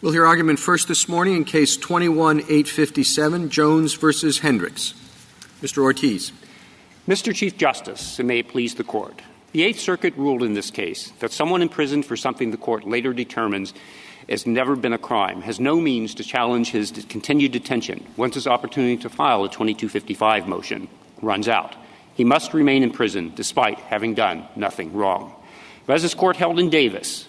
We'll hear argument first this morning in Case 21-857, Jones v. Hendrix. Mr. Ortiz. Mr. Chief Justice, and may it please the Court, the Eighth Circuit ruled in this case that someone imprisoned for something the Court later determines has never been a crime has no means to challenge his continued detention once his opportunity to file a 2255 motion runs out. He must remain in prison despite having done nothing wrong. But as this Court held in Davis,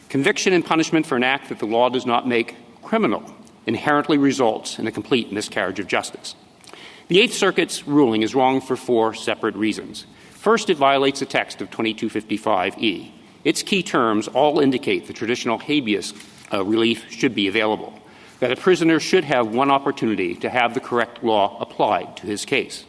conviction and punishment for an act that the law does not make criminal inherently results in a complete miscarriage of justice. The Eighth Circuit's ruling is wrong for four separate reasons. First, it violates the text of 2255E. Its key terms all indicate the traditional habeas relief should be available, that a prisoner should have one opportunity to have the correct law applied to his case.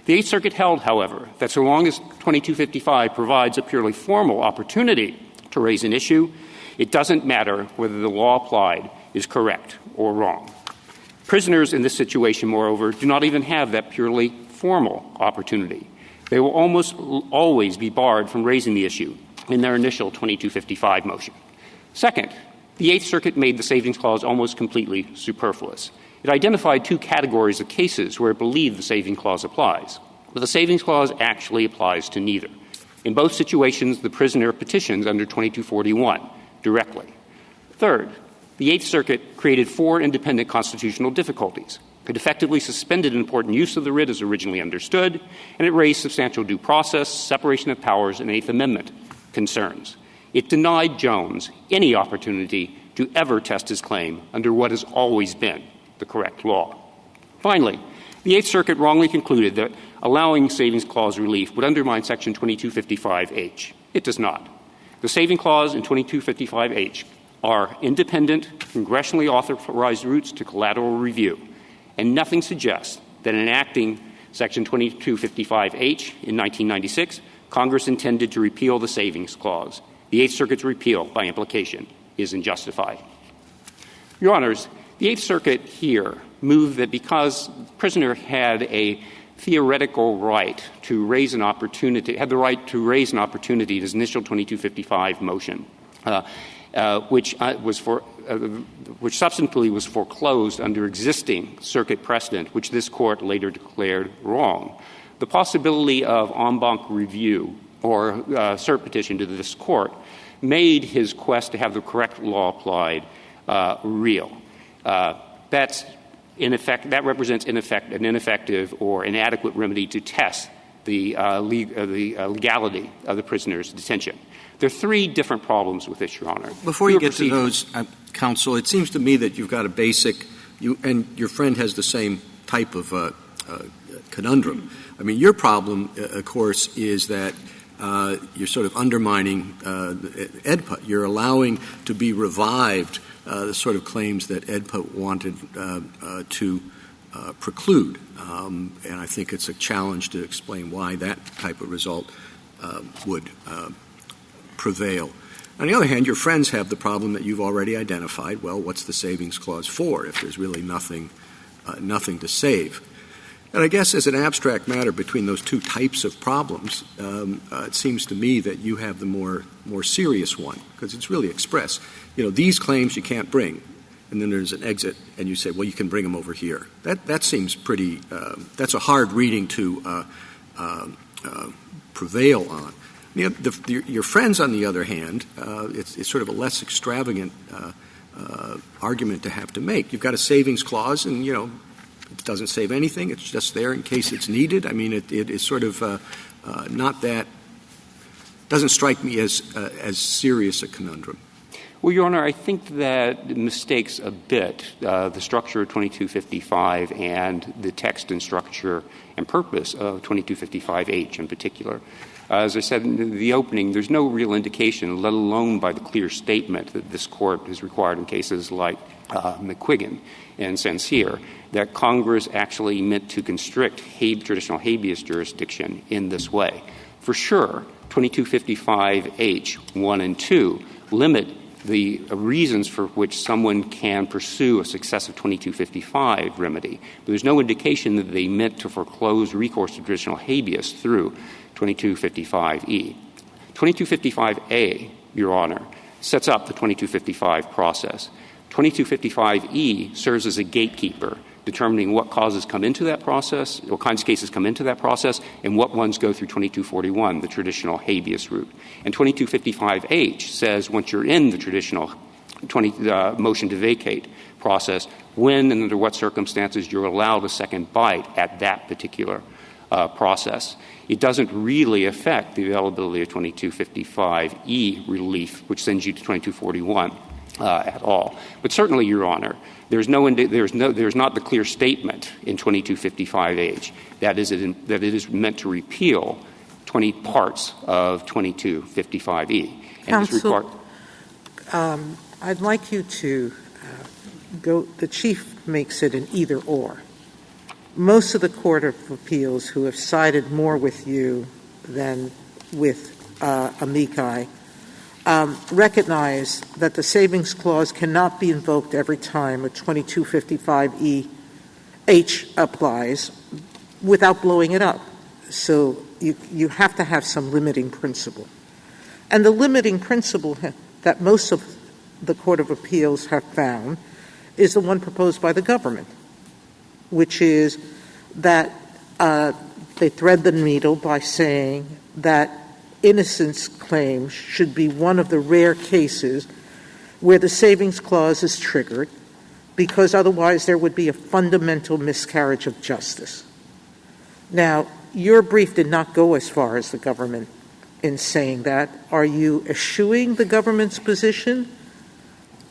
The Eighth Circuit held, however, that so long as 2255 provides a purely formal opportunity to raise an issue, it doesn't matter whether the law applied is correct or wrong. Prisoners in this situation, moreover, do not even have that purely formal opportunity. They will almost always be barred from raising the issue in their initial 2255 motion. Second, the Eighth Circuit made the Savings Clause almost completely superfluous. It identified two categories of cases where it believed the Savings Clause applies, but the Savings Clause actually applies to neither. In both situations, the prisoner petitions under 2241 directly. Third, the Eighth Circuit created four independent constitutional difficulties. It effectively suspended an important use of the writ as originally understood, and it raised substantial due process, separation of powers, and Eighth Amendment concerns. It denied Jones any opportunity to ever test his claim under what has always been the correct law. Finally, the Eighth Circuit wrongly concluded that allowing Savings Clause relief would undermine Section 2255H. It does not. The Savings Clause and 2255H are independent, congressionally authorized routes to collateral review, and nothing suggests that in enacting Section 2255H in 1996, Congress intended to repeal the Savings Clause. The Eighth Circuit's repeal, by implication, is unjustified. Your Honors, the Eighth Circuit here moved that because the prisoner had a theoretical right to raise an opportunity, had the right to raise an opportunity in his initial 2255 motion, which substantively was foreclosed under existing circuit precedent, which this Court later declared wrong. The possibility of en banc review or cert petition to this Court made his quest to have the correct law applied real. That represents an ineffective or inadequate remedy to test the legality of the prisoner's detention. There are three different problems with this, Your Honor. Before you get to those, counsel, it seems to me that you've got a basic and your friend has the same type of conundrum. I mean, your problem, of course, is that you're sort of undermining EDPA. You're allowing to be revived the sort of claims that EDPA wanted to preclude. And I think it's a challenge to explain why that type of result would prevail. On the other hand, your friends have the problem that you've already identified. Well, what's the Savings Clause for if there's really nothing to save? And I guess as an abstract matter between those two types of problems, it seems to me that you have the more serious one, because it's really express. You know, these claims you can't bring, and then there's an exit, and you say, well, you can bring them over here. That seems pretty that's a hard reading to prevail on. Your friends, on the other hand, it's sort of a less extravagant argument to have to make. You've got a Savings Clause, and, you know, it doesn't save anything. It's just there in case it's needed. I mean, it is sort of not that – doesn't strike me as serious a conundrum. Well, Your Honor, I think that mistakes a bit the structure of 2255 and the text and structure and purpose of 2255H in particular. As I said in the opening, there's no real indication, let alone by the clear statement that this Court has required in cases like McQuiggan and Sancier, that Congress actually meant to constrict traditional habeas jurisdiction in this way. For sure, 2255H 1 and 2 limit the reasons for which someone can pursue a successive 2255 remedy. But there's no indication that they meant to foreclose recourse to traditional habeas through 2255E. 2255A, Your Honor, sets up the 2255 process. 2255E serves as a gatekeeper, determining what causes come into that process, what kinds of cases come into that process, and what ones go through 2241, the traditional habeas route. And 2255H says once you're in the traditional motion to vacate process, when and under what circumstances you're allowed a second bite at that particular process. It doesn't really affect the availability of 2255E relief, which sends you to 2241 at all. But certainly, Your Honor, there's not the clear statement in 2255H that it is meant to repeal 20 parts of 2255E. Counsel, I'd like you to go. The Chief makes it an either or. Most of the Court of Appeals who have sided more with you than with amici recognize that the Savings Clause cannot be invoked every time a 2255H applies without blowing it up. So you have to have some limiting principle. And the limiting principle that most of the Court of Appeals have found is the one proposed by the government, which is that they thread the needle by saying that innocence claims should be one of the rare cases where the Savings Clause is triggered, because otherwise there would be a fundamental miscarriage of justice. Now, your brief did not go as far as the government in saying that. Are you eschewing the government's position,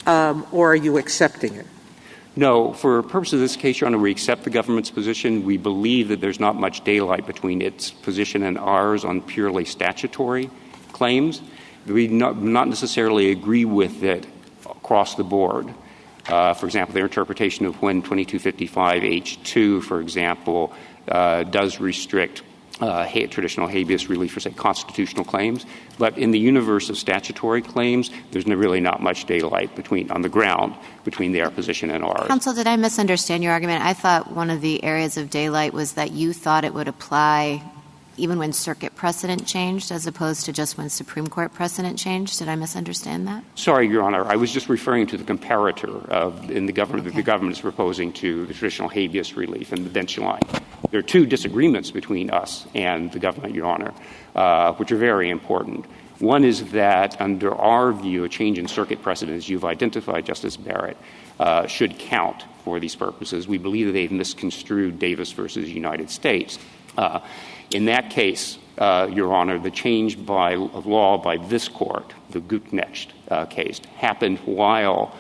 or are you accepting it? No. For purposes of this case, Your Honor, we accept the government's position. We believe that there's not much daylight between its position and ours on purely statutory claims. We not necessarily agree with it across the board. For example, their interpretation of when 2255H2, for example, does restrict traditional habeas relief for, say, constitutional claims. But in the universe of statutory claims, there's really not much daylight on the ground between their position and ours. Counsel, did I misunderstand your argument? I thought one of the areas of daylight was that you thought it would apply even when circuit precedent changed as opposed to just when Supreme Court precedent changed. Did I misunderstand that? Sorry, Your Honor. I was just referring to the comparator that the government is proposing to the traditional habeas relief and the bench line. There are two disagreements between us and the government, Your Honor, which are very important. One is that, under our view, a change in circuit precedent, as you've identified, Justice Barrett, should count for these purposes. We believe that they've misconstrued Davis versus United States. In that case, Your Honor, the change of law by this court, the Gutknecht case, happened while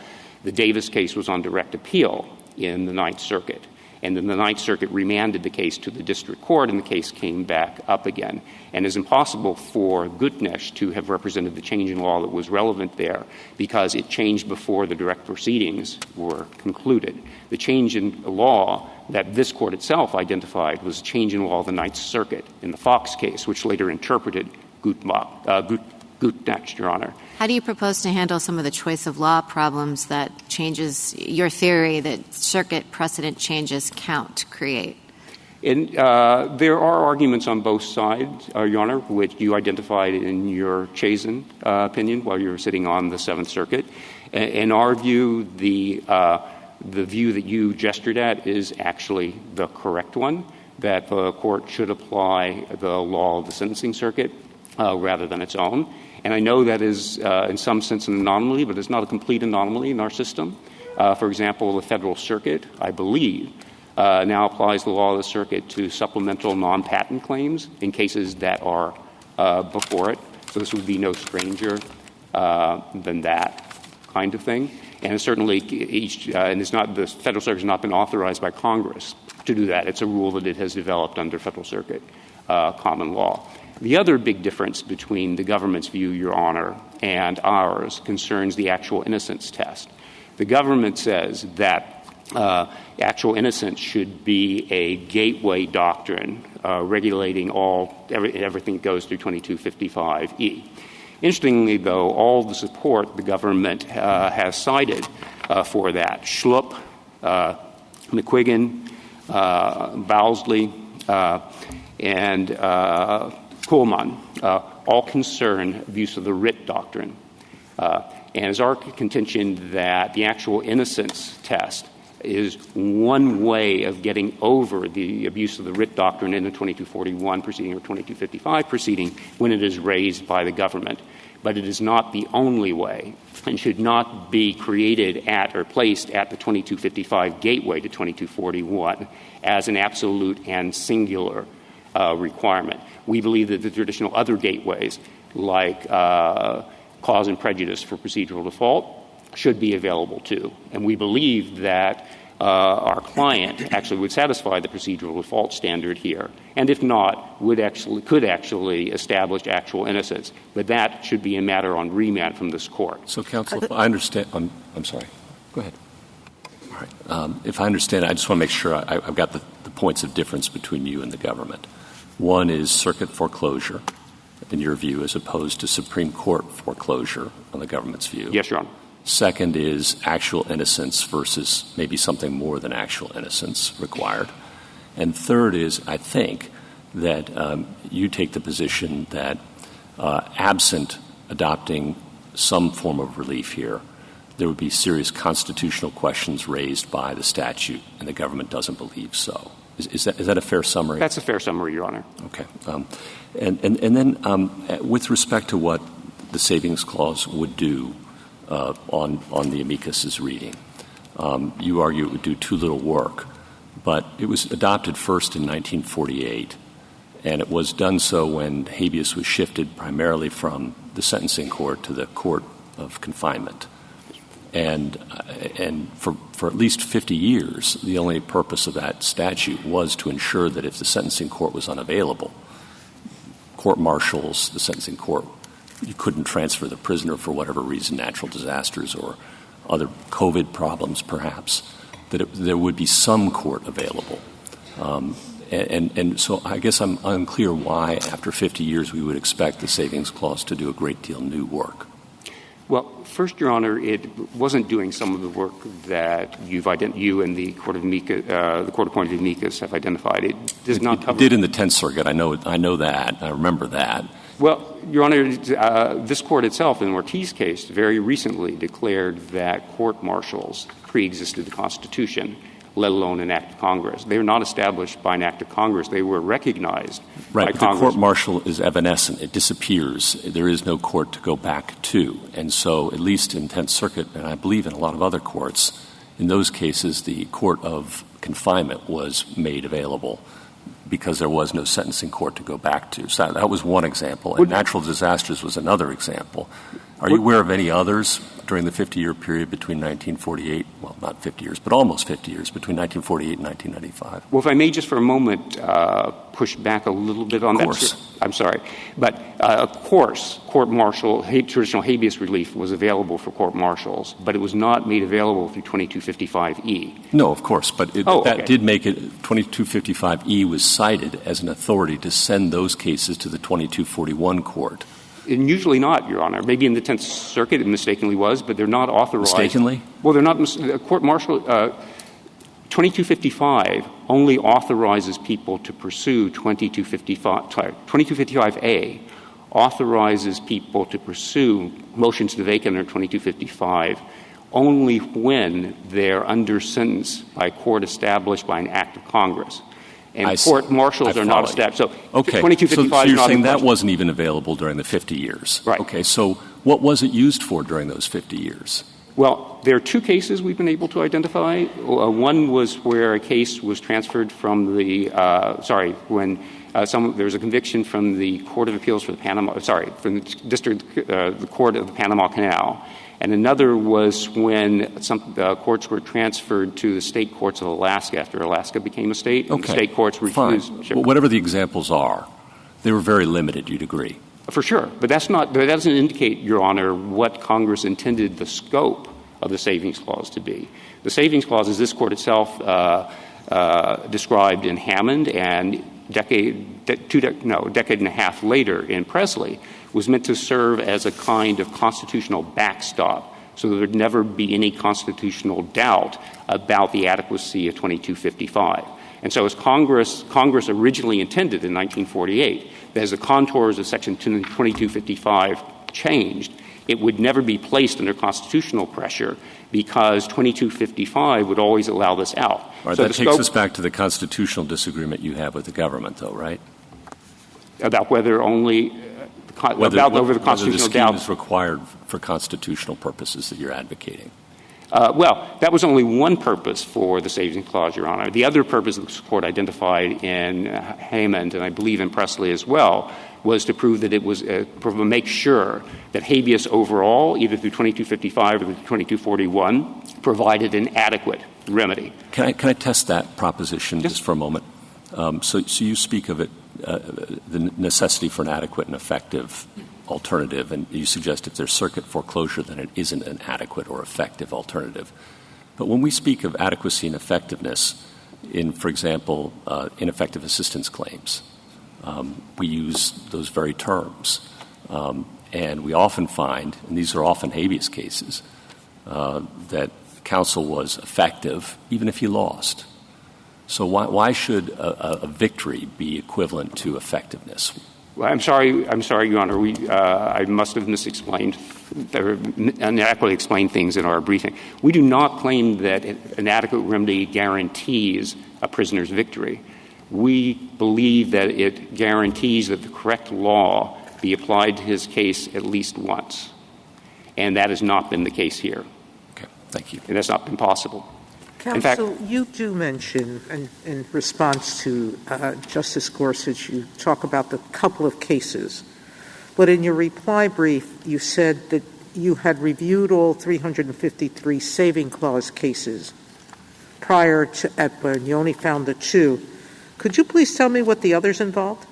the Davis case was on direct appeal in the Ninth Circuit. And then the Ninth Circuit remanded the case to the district court, and the case came back up again. And it's impossible for Gutknecht to have represented the change in law that was relevant there because it changed before the direct proceedings were concluded. The change in law that this court itself identified was a change in law of the Ninth Circuit in the Fox case, which later interpreted Gutknecht, Your Honor. How do you propose to handle some of the choice of law problems that changes your theory that circuit precedent changes create? And there are arguments on both sides, Your Honor, which you identified in your Chazen opinion while you were sitting on the Seventh Circuit. In our view, the view that you gestured at is actually the correct one, that the court should apply the law of the sentencing circuit rather than its own. And I know that is, in some sense, an anomaly, but it's not a complete anomaly in our system. For example, the Federal Circuit, I believe, now applies the law of the circuit to supplemental non-patent claims in cases that are before it. So this would be no stranger than that kind of thing. And certainly the Federal Circuit has not been authorized by Congress to do that. It's a rule that it has developed under Federal Circuit common law. The other big difference between the government's view, Your Honor, and ours concerns the actual innocence test. The government says that actual innocence should be a gateway doctrine regulating everything that goes through 2255E. Interestingly, though, all the support the government has cited for that, Schlupp, McQuiggan, Bowsley, and Kuhlman, all concern abuse of the writ doctrine. And it's our contention that the actual innocence test is one way of getting over the abuse of the writ doctrine in the 2241 proceeding or 2255 proceeding when it is raised by the government. But it is not the only way and should not be created at or placed at the 2255 gateway to 2241 as an absolute and singular requirement. We believe that the traditional other gateways, like cause and prejudice for procedural default, should be available too. And we believe that our client actually would satisfy the procedural default standard here, and if not, could actually establish actual innocence. But that should be a matter on remand from this court. So, counsel, if I understand, I'm sorry. Go ahead. All right. If I understand, I just want to make sure I've got the points of difference between you and the government. One is circuit foreclosure, in your view, as opposed to Supreme Court foreclosure on the government's view. Yes, Your Honor. Second is actual innocence versus maybe something more than actual innocence required. And third is, I think, that you take the position that absent adopting some form of relief here, there would be serious constitutional questions raised by the statute, and the government doesn't believe so. Is that a fair summary? That's a fair summary, Your Honor. Okay. And then with respect to what the Savings Clause would do on the amicus's reading, you argue it would do too little work. But it was adopted first in 1948, and it was done so when habeas was shifted primarily from the sentencing court to the court of confinement. And for at least 50 years, the only purpose of that statute was to ensure that if the sentencing court was unavailable, court-martials, the sentencing court, you couldn't transfer the prisoner for whatever reason, natural disasters or other COVID problems perhaps, that there would be some court available. And so I guess I'm unclear why, after 50 years, we would expect the Savings Clause to do a great deal new work. Well, first, Your Honor, it wasn't doing some of the work that you and the Court of the Court-appointed amicus have identified. It does not cover. It did in the Tenth Circuit. I know that. I remember that. Well, Your Honor, this Court itself, in the Ortiz case, very recently declared that court-martials preexisted the Constitution, let alone an act of Congress. They were not established by an act of Congress. They were recognized by Congress. The court-martial is evanescent. It disappears. There is no court to go back to. And so, at least in Tenth Circuit, and I believe in a lot of other courts, in those cases, the court of confinement was made available because there was no sentencing court to go back to. So that was one example. And natural disasters was another example. Are you aware of any others during the 50-year period between 1948, well, not 50 years, but almost 50 years, between 1948 and 1995? Well, if I may just for a moment push back a little bit on that. Of course. I'm sorry. But, of course, court-martial, traditional habeas relief was available for court-martials, but it was not made available through 2255E. No, of course. But okay. Did make it, 2255E was cited as an authority to send those cases to the 2241 court. And usually not, Your Honor. Maybe in the Tenth Circuit it mistakenly was, but they're not authorized. Mistakenly? Well, they're not. Court-martial 2255 only authorizes people to pursue 2255A authorizes people to pursue motions to vacate under 2255 only when they're under sentence by a court established by an act of Congress. And court-martials are not established. So, okay. 2255 so you're not saying that wasn't even available during the 50 years. Right. Okay. So what was it used for during those 50 years? Well, there are two cases we've been able to identify. One was where a case was transferred from the when there was a conviction from the Court of Appeals for the from the Court of the Panama Canal. And another was when some courts were transferred to the state courts of Alaska after Alaska became a state. Okay. And the state courts refused. Well, whatever the examples are, they were very limited, you'd agree. For sure. But that doesn't indicate, Your Honor, what Congress intended the scope of the Savings Clause to be. The Savings Clause, as this Court itself described in Hammond and a decade and a half later in Presley, was meant to serve as a kind of constitutional backstop so there would never be any constitutional doubt about the adequacy of 2255. And so as Congress originally intended in 1948, as the contours of Section 2255 changed, it would never be placed under constitutional pressure because 2255 would always allow this out. All right, so that takes us back to the constitutional disagreement you have with the government, though, right? About whether only over the constitutional scheme doubt is required for constitutional purposes that you're advocating. Well, that was only one purpose for the Savings Clause, Your Honor. The other purpose that the Court identified in Hammond, and I believe in Presley as well, was to prove that it was make sure that habeas overall, either through 2255 or through 2241, provided an adequate remedy. Can I test that proposition just for a moment? So you speak of it, the necessity for an adequate and effective alternative, and you suggest if there's circuit foreclosure, then it isn't an adequate or effective alternative. But when we speak of adequacy and effectiveness in, for example, ineffective assistance claims, we use those very terms. And we often find, and these are often habeas cases, that counsel was effective even if he lost. So why should a victory be equivalent to effectiveness? Well, I'm sorry, Your Honor. I must have misexplained or inadequately explained things in our briefing. We do not claim that an adequate remedy guarantees a prisoner's victory. We believe that it guarantees that the correct law be applied to his case at least once. And that has not been the case here. Okay, thank you. And that's not been possible. Counsel, you do mention, in response to Justice Gorsuch, you talk about the couple of cases. But in your reply brief, you said that you had reviewed all 353 Saving Clause cases prior to EDPA, and you only found the 2. Could you please tell me what the others involved?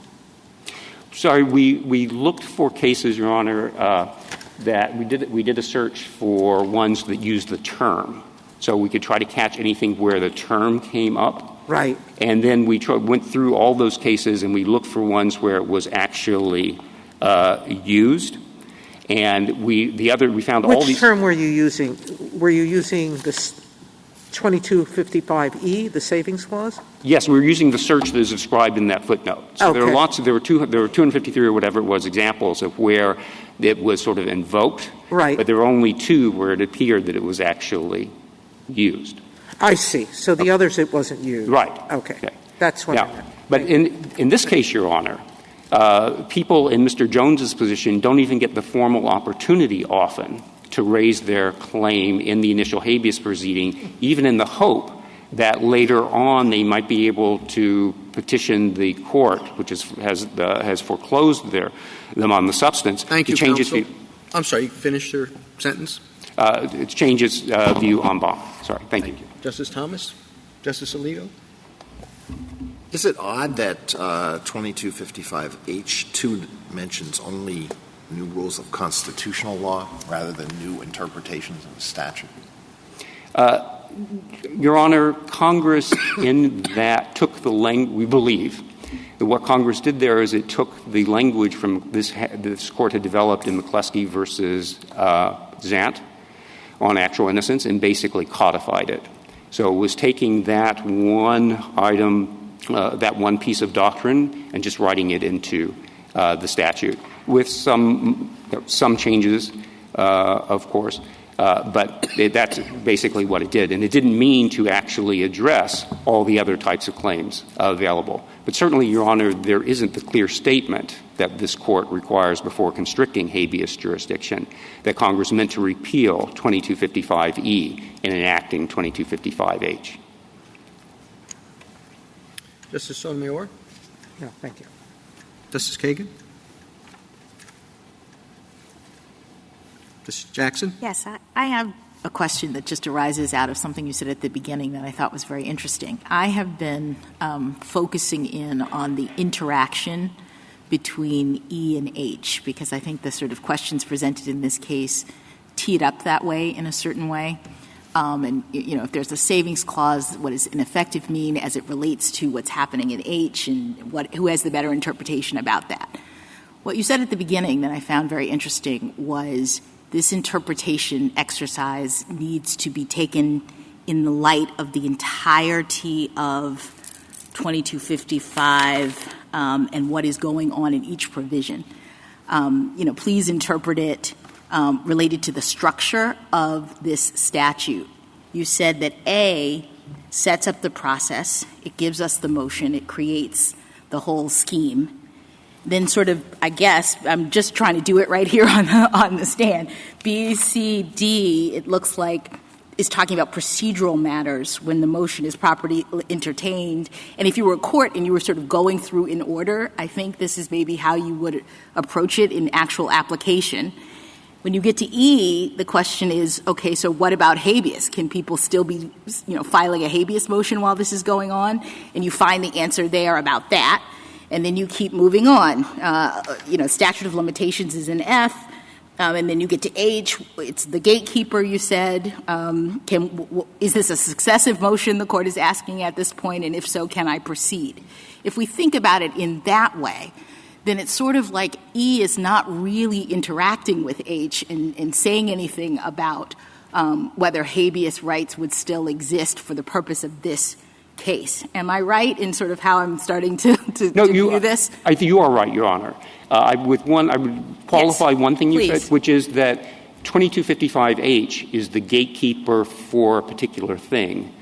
Sorry, we looked for cases, Your Honor, that we did a search for ones that used the term. So we could try to catch anything where the term came up. Right. And then we went through all those cases and we looked for ones where it was actually used. And we found all these. Which term were you using? Were you using this 2255E, the Savings Clause? Yes, we were using the search that is described in that footnote. So okay. there were 253 or whatever it was examples of where it was sort of invoked. Right. But there were only 2 where it appeared that it was actually used. I see. So the others it wasn't used. Right. Okay. That's what I meant. But in this case, Your Honor, people in Mr. Jones's position don't even get the formal opportunity often to raise their claim in the initial habeas proceeding, even in the hope that later on they might be able to petition the court, which has foreclosed them on the substance. Thank you, counsel. I'm sorry, you finished your sentence? It changes view en banc. Sorry. Thank you. Justice Thomas? Justice Alito? Is it odd that 2255H2 mentions only new rules of constitutional law rather than new interpretations of the statute? Your Honor, Congress in that took the language, we believe, that what Congress did there is it took the language from this court had developed in McCleskey versus Zant on actual innocence and basically codified it. So it was taking that one item, that one piece of doctrine, and just writing it into the statute with some changes, of course. But that's basically what it did. And it didn't mean to actually address all the other types of claims available. But certainly, Your Honor, there isn't the clear statement that this court requires before constricting habeas jurisdiction that Congress meant to repeal 2255E in enacting 2255H. Justice Sotomayor? No, thank you. Justice Kagan? Justice Jackson? Yes, I have a question that just arises out of something you said at the beginning that I thought was very interesting. I have been focusing in on the interaction between E and H because I think the sort of questions presented in this case tee it up that way in a certain way. And, if there's a savings clause, what does ineffective mean as it relates to what's happening in H and who has the better interpretation about that? What you said at the beginning that I found very interesting was this interpretation exercise needs to be taken in the light of the entirety of 2255 and what is going on in each provision. Please interpret it related to the structure of this statute. You said that A sets up the process, it gives us the motion, it creates the whole scheme. Then sort of, I guess, I'm just trying to do it right here on the stand. B, C, D, it looks like, is talking about procedural matters when the motion is properly entertained. And if you were a court and you were sort of going through in order, I think this is maybe how you would approach it in actual application. When you get to E, the question is, okay, so what about habeas? Can people still be, filing a habeas motion while this is going on? And you find the answer there about that. And then you keep moving on. Statute of limitations is in F. And then you get to H. It's the gatekeeper, you said. Is this a successive motion the court is asking at this point? And if so, can I proceed? If we think about it in that way, then it's sort of like E is not really interacting with H and saying anything about whether habeas rights would still exist for the purpose of this case. Am I right in sort of how I'm starting to view this? I think you are right, Your Honor. I would qualify one thing you said, which is that 2255H is the gatekeeper for a particular thing,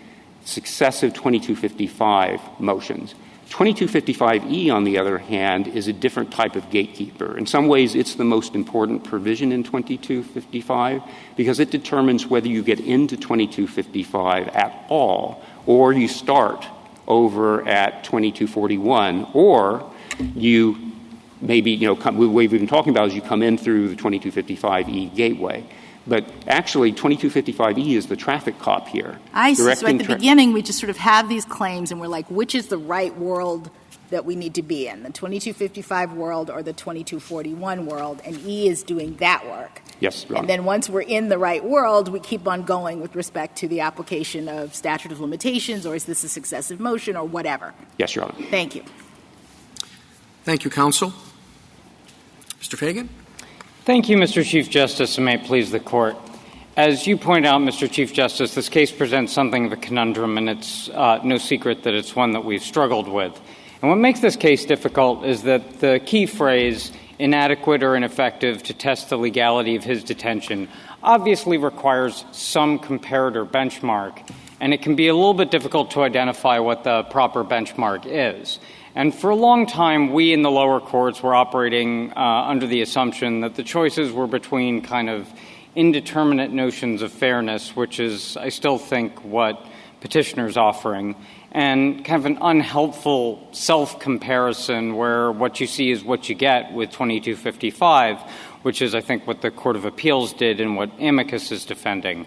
successive 2255 motions. 2255E, on the other hand, is a different type of gatekeeper. In some ways, it's the most important provision in 2255 because it determines whether you get into 2255 at all or you start over at 2241 or you maybe, what we've been talking about is you come in through the 2255E gateway. But actually, 2255E is the traffic cop here. I see. So at the beginning, we just sort of have these claims, and we're like, which is the right world that we need to be in, the 2255 world or the 2241 world? And E is doing that work. Yes, Your Honor. And then once we're in the right world, we keep on going with respect to the application of statute of limitations, or is this a successive motion, or whatever. Yes, Your Honor. Thank you. Thank you, counsel. Mr. Fagan? Thank you, Mr. Chief Justice, and may it please the Court. As you point out, Mr. Chief Justice, this case presents something of a conundrum, and it's no secret that it's one that we've struggled with. And what makes this case difficult is that the key phrase, inadequate or ineffective to test the legality of his detention, obviously requires some comparator benchmark, and it can be a little bit difficult to identify what the proper benchmark is. And for a long time, we in the lower courts were operating under the assumption that the choices were between kind of indeterminate notions of fairness, which is, I still think, what petitioner's offering, and kind of an unhelpful self-comparison where what you see is what you get with 2255, which is, I think, what the Court of Appeals did and what amicus is defending.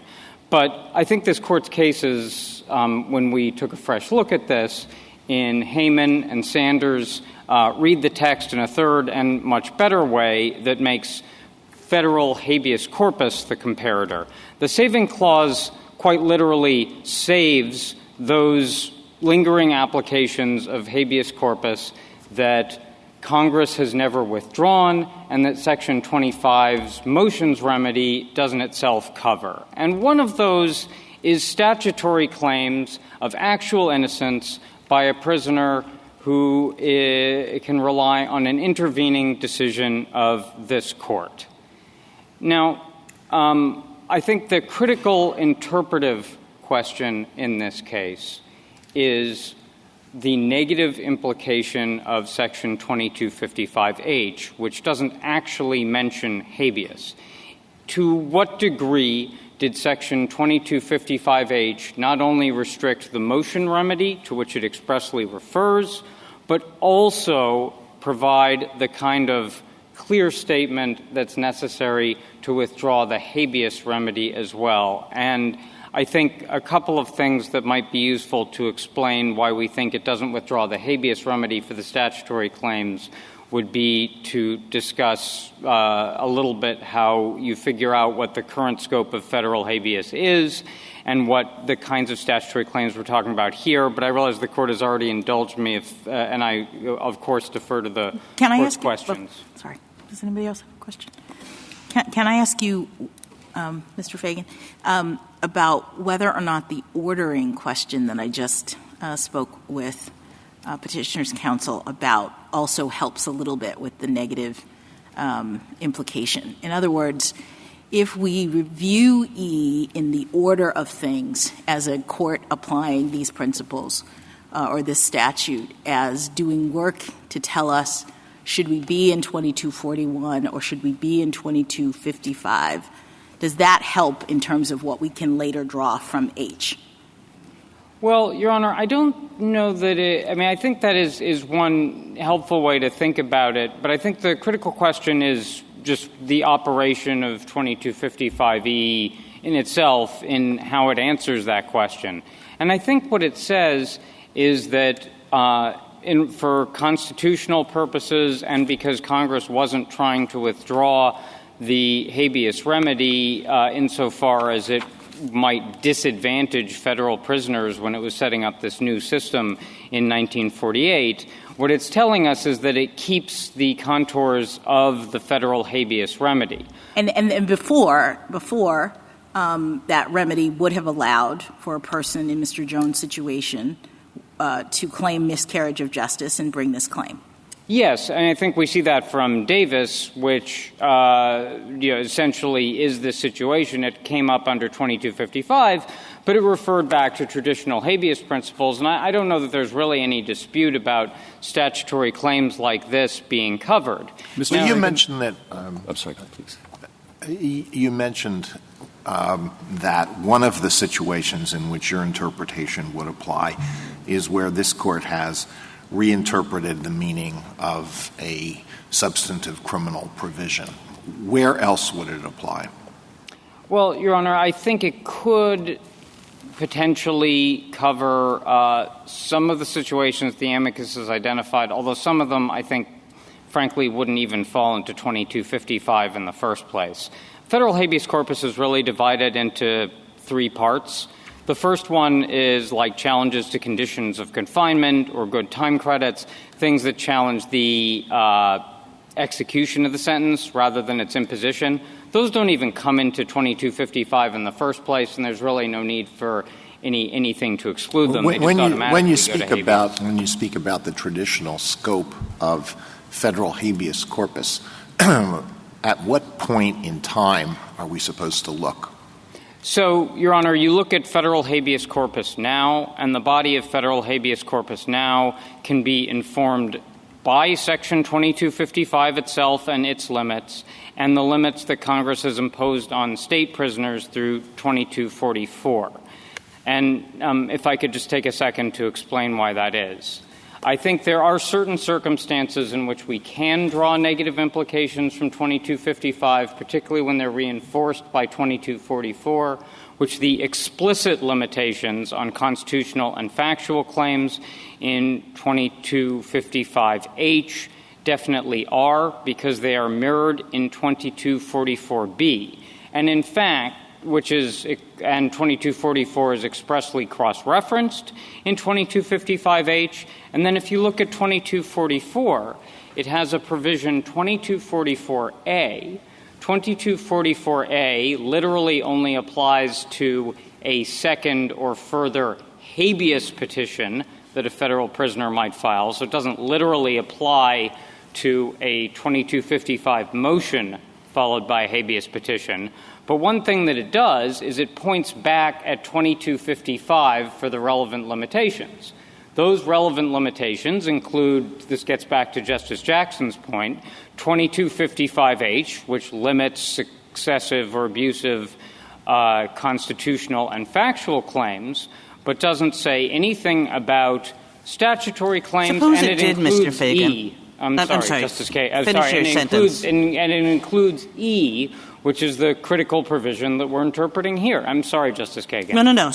But I think this Court's cases, when we took a fresh look at this, in Hayman and Sanders, read the text in a third and much better way that makes federal habeas corpus the comparator. The saving clause quite literally saves those lingering applications of habeas corpus that Congress has never withdrawn and that Section 25's motions remedy doesn't itself cover. And one of those is statutory claims of actual innocence by a prisoner who can rely on an intervening decision of this court. Now, I think the critical interpretive question in this case is the negative implication of Section 2255H, which doesn't actually mention habeas. To what degree did Section 2255H not only restrict the motion remedy to which it expressly refers, but also provide the kind of clear statement that's necessary to withdraw the habeas remedy as well? And I think a couple of things that might be useful to explain why we think it doesn't withdraw the habeas remedy for the statutory claims would be to discuss a little bit how you figure out what the current scope of federal habeas is and what the kinds of statutory claims we're talking about here. But I realize the Court has already indulged me, and I, of course, defer to the Court's questions. Sorry. Does anybody else have a question? Can I ask you, Mr. Fagan, about whether or not the ordering question that I just spoke with Petitioner's counsel about also helps a little bit with the negative implication. In other words, if we review E in the order of things as a court applying these principles or this statute as doing work to tell us should we be in 2241 or should we be in 2255, does that help in terms of what we can later draw from H? Well, Your Honor, I don't know that I think that is one helpful way to think about it, but I think the critical question is just the operation of 2255E in itself in how it answers that question. And I think what it says is that for constitutional purposes and because Congress wasn't trying to withdraw the habeas remedy insofar as it might disadvantage federal prisoners when it was setting up this new system in 1948, what it's telling us is that it keeps the contours of the federal habeas remedy. And before that remedy would have allowed for a person in Mr. Jones' situation to claim miscarriage of justice and bring this claim. Yes, and I think we see that from Davis, which essentially is the situation. It came up under 2255, but it referred back to traditional habeas principles, and I don't know that there's really any dispute about statutory claims like this being covered. Mr. You mentioned that I'm sorry, please. You mentioned that one of the situations in which your interpretation would apply is where this court has reinterpreted the meaning of a substantive criminal provision. Where else would it apply? Well, Your Honor, I think it could potentially cover some of the situations the amicus has identified, although some of them, I think, frankly, wouldn't even fall into 2255 in the first place. Federal habeas corpus is really divided into three parts. The first one is like challenges to conditions of confinement or good time credits, things that challenge the execution of the sentence rather than its imposition. Those don't even come into 2255 in the first place, and there's really no need for anything to exclude them. When you speak about the traditional scope of federal habeas corpus, at what point in time are we supposed to look? So, Your Honor, you look at federal habeas corpus now, and the body of federal habeas corpus now can be informed by Section 2255 itself and its limits, and the limits that Congress has imposed on state prisoners through 2244. And if I could just take a second to explain why that is. I think there are certain circumstances in which we can draw negative implications from 2255, particularly when they're reinforced by 2244, which the explicit limitations on constitutional and factual claims in 2255H definitely are, because they are mirrored in 2244B. And in fact, and 2244 is expressly cross-referenced in 2255H. And then if you look at 2244, it has a provision 2244A. 2244A literally only applies to a second or further habeas petition that a federal prisoner might file. So it doesn't literally apply to a 2255 motion followed by a habeas petition. But one thing that it does is it points back at 2255 for the relevant limitations. Those relevant limitations include, this gets back to Justice Jackson's point, 2255H, which limits excessive or abusive constitutional and factual claims, but doesn't say anything about statutory claims. Suppose and it did, Mr. Fagan. E. I'm sorry, Justice Kagan. Finish your sentence. And it includes E, which is the critical provision that we're interpreting here. I'm sorry, Justice Kagan. No.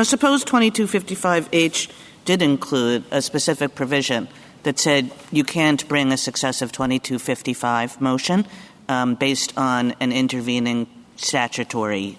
Suppose 2255H did include a specific provision that said you can't bring a successive 2255 motion based on an intervening statutory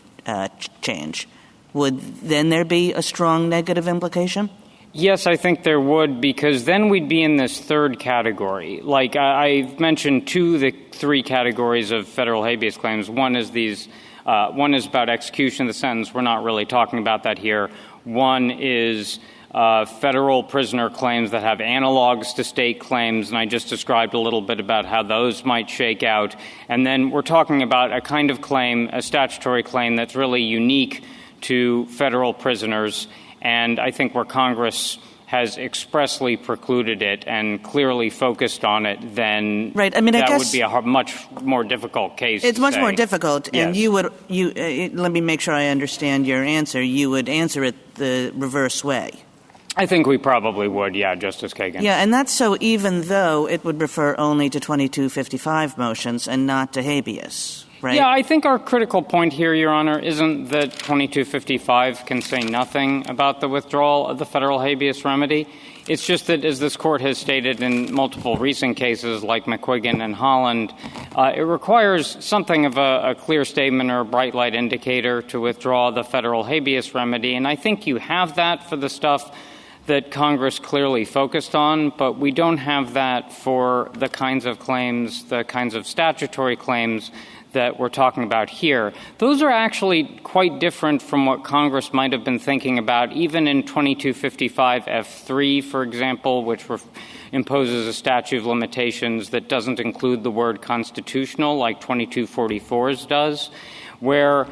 change. Would then there be a strong negative implication? Yes, I think there would, because then we'd be in this third category. Like I've mentioned the three categories of federal habeas claims. One is these One is about execution of the sentence. We're not really talking about that here. One is federal prisoner claims that have analogs to state claims, and I just described a little bit about how those might shake out. And then we're talking about a kind of claim, a statutory claim that's really unique to federal prisoners, and I think where Congress has expressly precluded it and clearly focused on it, then right. I mean, that I guess would be a much more difficult case. It's much say. more difficult, Yes. and let me make sure I understand your answer. You would answer it the reverse way. I think we probably would, yeah, Justice Kagan. Yeah, and that's so even though it would refer only to 2255 motions and not to habeas, right? Yeah, I think our critical point here, Your Honor, isn't that 2255 can say nothing about the withdrawal of the federal habeas remedy. It's just that, as this Court has stated in multiple recent cases like McQuiggan and Holland, it requires something of a clear statement or a bright light indicator to withdraw the federal habeas remedy, and I think you have that for the stuff that Congress clearly focused on, but we don't have that for the kinds of claims, the kinds of statutory claims that we're talking about here. Those are actually quite different from what Congress might have been thinking about, even in 2255F3, for example, which imposes a statute of limitations that doesn't include the word constitutional like 2244's does, where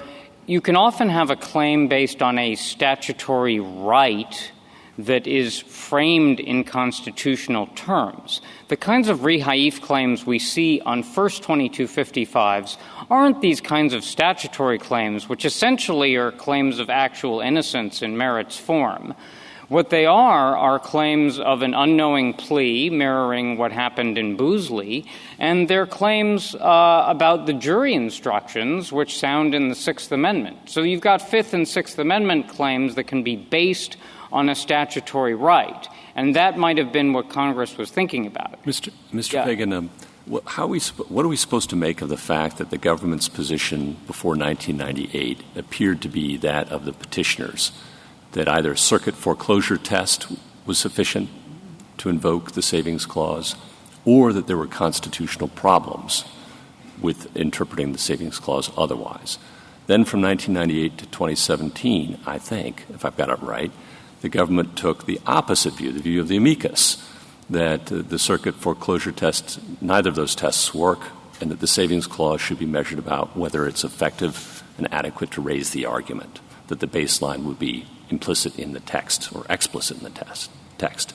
you can often have a claim based on a statutory right that is framed in constitutional terms. The kinds of rehaif claims we see on first 2255s aren't these kinds of statutory claims, which essentially are claims of actual innocence in merits form. What they are claims of an unknowing plea mirroring what happened in Boozley, and they're claims about the jury instructions, which sound in the Sixth Amendment. So you've got Fifth and Sixth Amendment claims that can be based on a statutory right, and that might have been what Congress was thinking about. Mr. Kagan, what are we supposed to make of the fact that the government's position before 1998 appeared to be that of the petitioners, that either circuit foreclosure test was sufficient to invoke the Savings Clause, or that there were constitutional problems with interpreting the Savings Clause otherwise? Then from 1998 to 2017, I think, if I've got it right, the government took the opposite view, the view of the amicus, that the circuit foreclosure tests, neither of those tests work, and that the Savings Clause should be measured about whether it's effective and adequate to raise the argument, that the baseline would be implicit in the text or explicit in the text.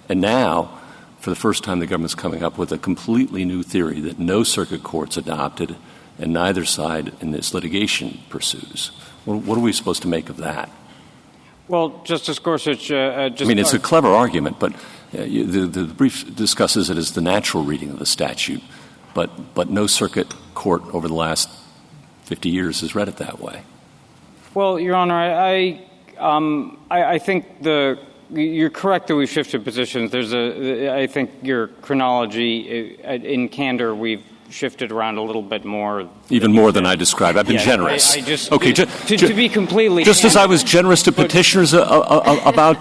And now, for the first time, the government's coming up with a completely new theory that no circuit courts adopted and neither side in this litigation pursues. What are we supposed to make of that? Well, Justice Gorsuch, it's a clever argument, but the brief discusses it as the natural reading of the statute, but no circuit court over the last 50 years has read it that way. Well, Your Honor, I think you're correct that we've shifted positions. I think your chronology, in candor, we've shifted around a little bit more. Even more than I described. I've been generous. To be completely just as I was generous to petitioners about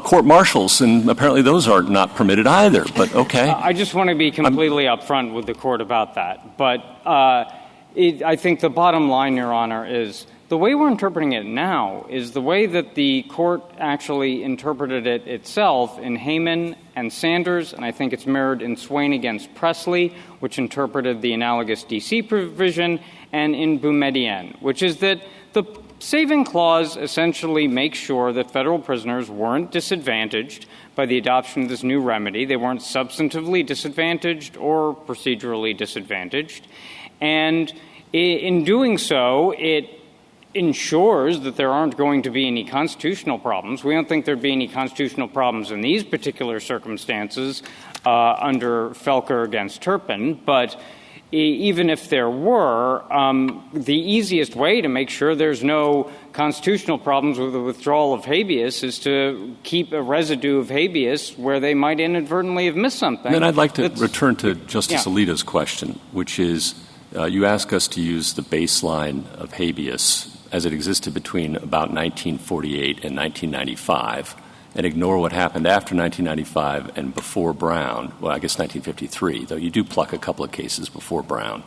court martials, and apparently those are not permitted either. But okay. I just want to be completely upfront with the court about that. But I think the bottom line, Your Honor, is the way we're interpreting it now is the way that the court actually interpreted it itself in Hayman and Sanders, and I think it's mirrored in Swain against Presley, which interpreted the analogous D.C. provision, and in Boumediene, which is that the Saving Clause essentially makes sure that federal prisoners weren't disadvantaged by the adoption of this new remedy. They weren't substantively disadvantaged or procedurally disadvantaged. And in doing so, it ensures that there aren't going to be any constitutional problems. We don't think there'd be any constitutional problems in these particular circumstances under Felker against Turpin, but even if there were, the easiest way to make sure there's no constitutional problems with the withdrawal of habeas is to keep a residue of habeas where they might inadvertently have missed something. And then I'd like to return to Justice Alito's question, which is you ask us to use the baseline of habeas as it existed between about 1948 and 1995 and ignore what happened after 1995 and before Brown, well, I guess 1953, though you do pluck a couple of cases before Brown.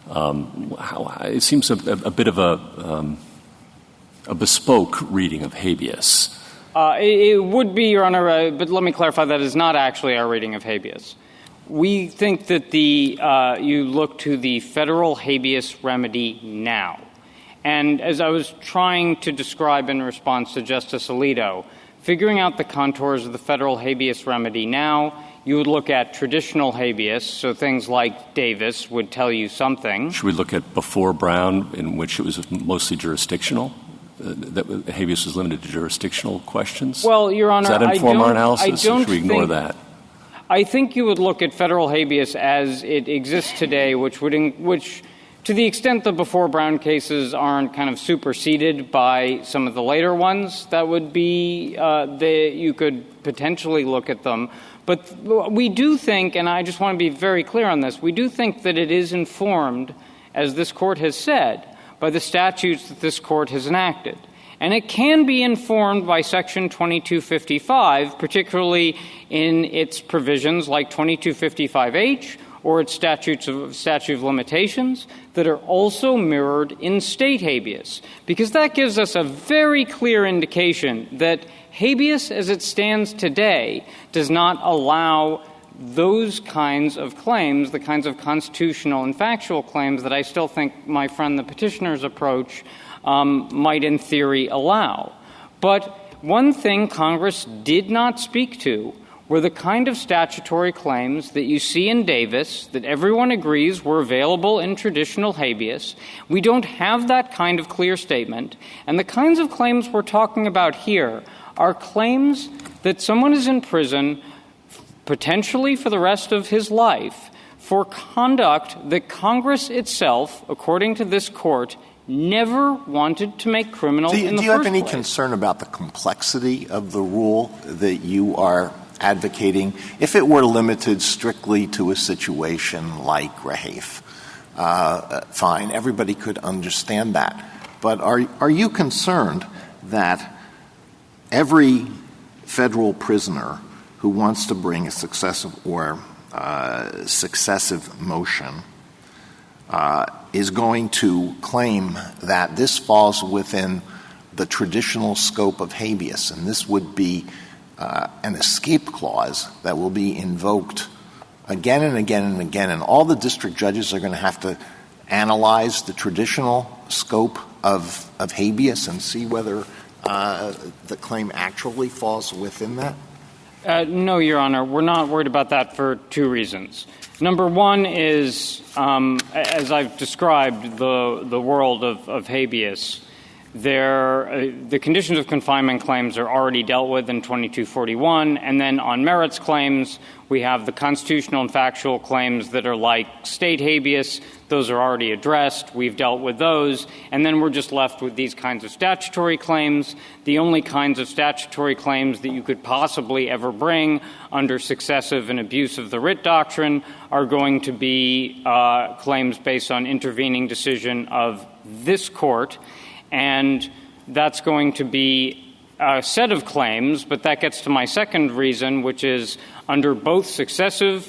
It seems a bit of a bespoke reading of habeas. It would be, Your Honor, but let me clarify that is not actually our reading of habeas. We think that you look to the federal habeas remedy now. And as I was trying to describe in response to Justice Alito, figuring out the contours of the federal habeas remedy now, you would look at traditional habeas, so things like Davis would tell you something. Should we look at before Brown, in which it was mostly jurisdictional? That habeas was limited to jurisdictional questions? Well, Your Honor, does that inform our analysis, or should we ignore that? I think you would look at federal habeas as it exists today, which to the extent the before Brown cases aren't kind of superseded by some of the later ones, that would be you could potentially look at them. But we do think, and I just want to be very clear on this, we do think that it is informed, as this Court has said, by the statutes that this Court has enacted. And it can be informed by Section 2255, particularly in its provisions like 2255H or its statute of limitations that are also mirrored in state habeas, because that gives us a very clear indication that habeas as it stands today does not allow those kinds of claims, the kinds of constitutional and factual claims that I still think my friend the petitioner's approach might in theory allow. But one thing Congress did not speak to were the kind of statutory claims that you see in Davis that everyone agrees were available in traditional habeas. We don't have that kind of clear statement. And the kinds of claims we're talking about here are claims that someone is in prison potentially for the rest of his life for conduct that Congress itself, according to this Court, never wanted to make criminal in the first place. Do you have any concern about the complexity of the rule that you are advocating? If it were limited strictly to a situation like Rahafe, fine, everybody could understand that. But are you concerned that every federal prisoner who wants to bring a successive motion is going to claim that this falls within the traditional scope of habeas, and this would be an escape clause that will be invoked again and again and again, and all the district judges are going to have to analyze the traditional scope of habeas and see whether the claim actually falls within that? No, Your Honor. We're not worried about that for two reasons. Number one is, as I've described the world of habeas, the conditions of confinement claims are already dealt with in 2241, and then on merits claims, we have the constitutional and factual claims that are like state habeas. Those are already addressed. We've dealt with those. And then we're just left with these kinds of statutory claims. The only kinds of statutory claims that you could possibly ever bring under successive and abuse of the writ doctrine are going to be claims based on intervening decision of this Court. And that's going to be a set of claims, but that gets to my second reason, which is under both successive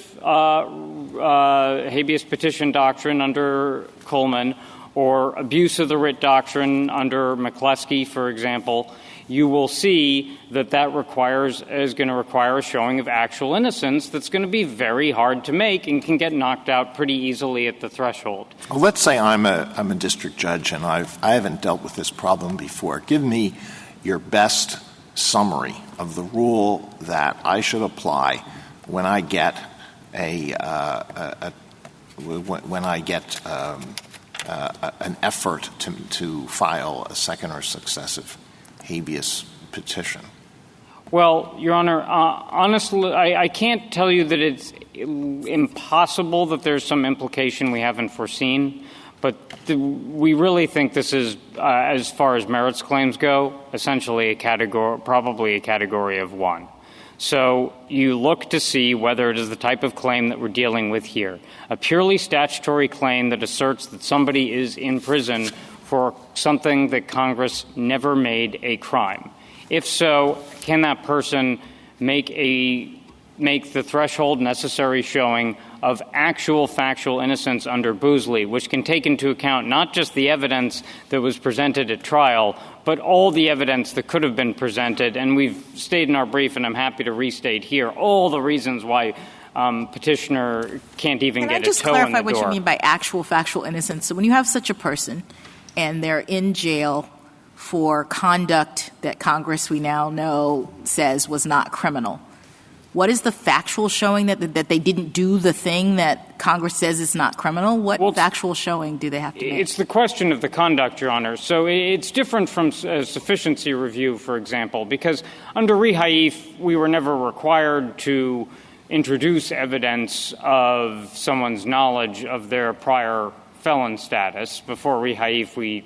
habeas petition doctrine under Coleman or abuse of the writ doctrine under McCleskey, for example, you will see that is going to require a showing of actual innocence that's going to be very hard to make and can get knocked out pretty easily at the threshold. Well, let's say I'm a district judge and I haven't dealt with this problem before. Give me your best summary of the rule that I should apply when I get an effort to file a second or successive habeas petition. Well, Your Honor, honestly, I can't tell you that it's impossible that there's some implication we haven't foreseen, but we really think this is, as far as merits claims go, essentially probably a category of one. So you look to see whether it is the type of claim that we're dealing with here, a purely statutory claim that asserts that somebody is in prison for something that Congress never made a crime. If so, can that person make a make the threshold necessary showing of actual factual innocence under Boozley, which can take into account not just the evidence that was presented at trial, but all the evidence that could have been presented. And we've stated in our brief, and I'm happy to restate here, all the reasons why petitioner can't even get a toe in the door. Can I just clarify what you mean by actual factual innocence? So when you have such a person and they're in jail for conduct that Congress, we now know, says was not criminal, what is the factual showing that they didn't do the thing that Congress says is not criminal? What factual showing do they have to make? It's the question of the conduct, Your Honor. So it's different from a sufficiency review, for example, because under Rehaif, we were never required to introduce evidence of someone's knowledge of their prior felon status. Before Rehaif,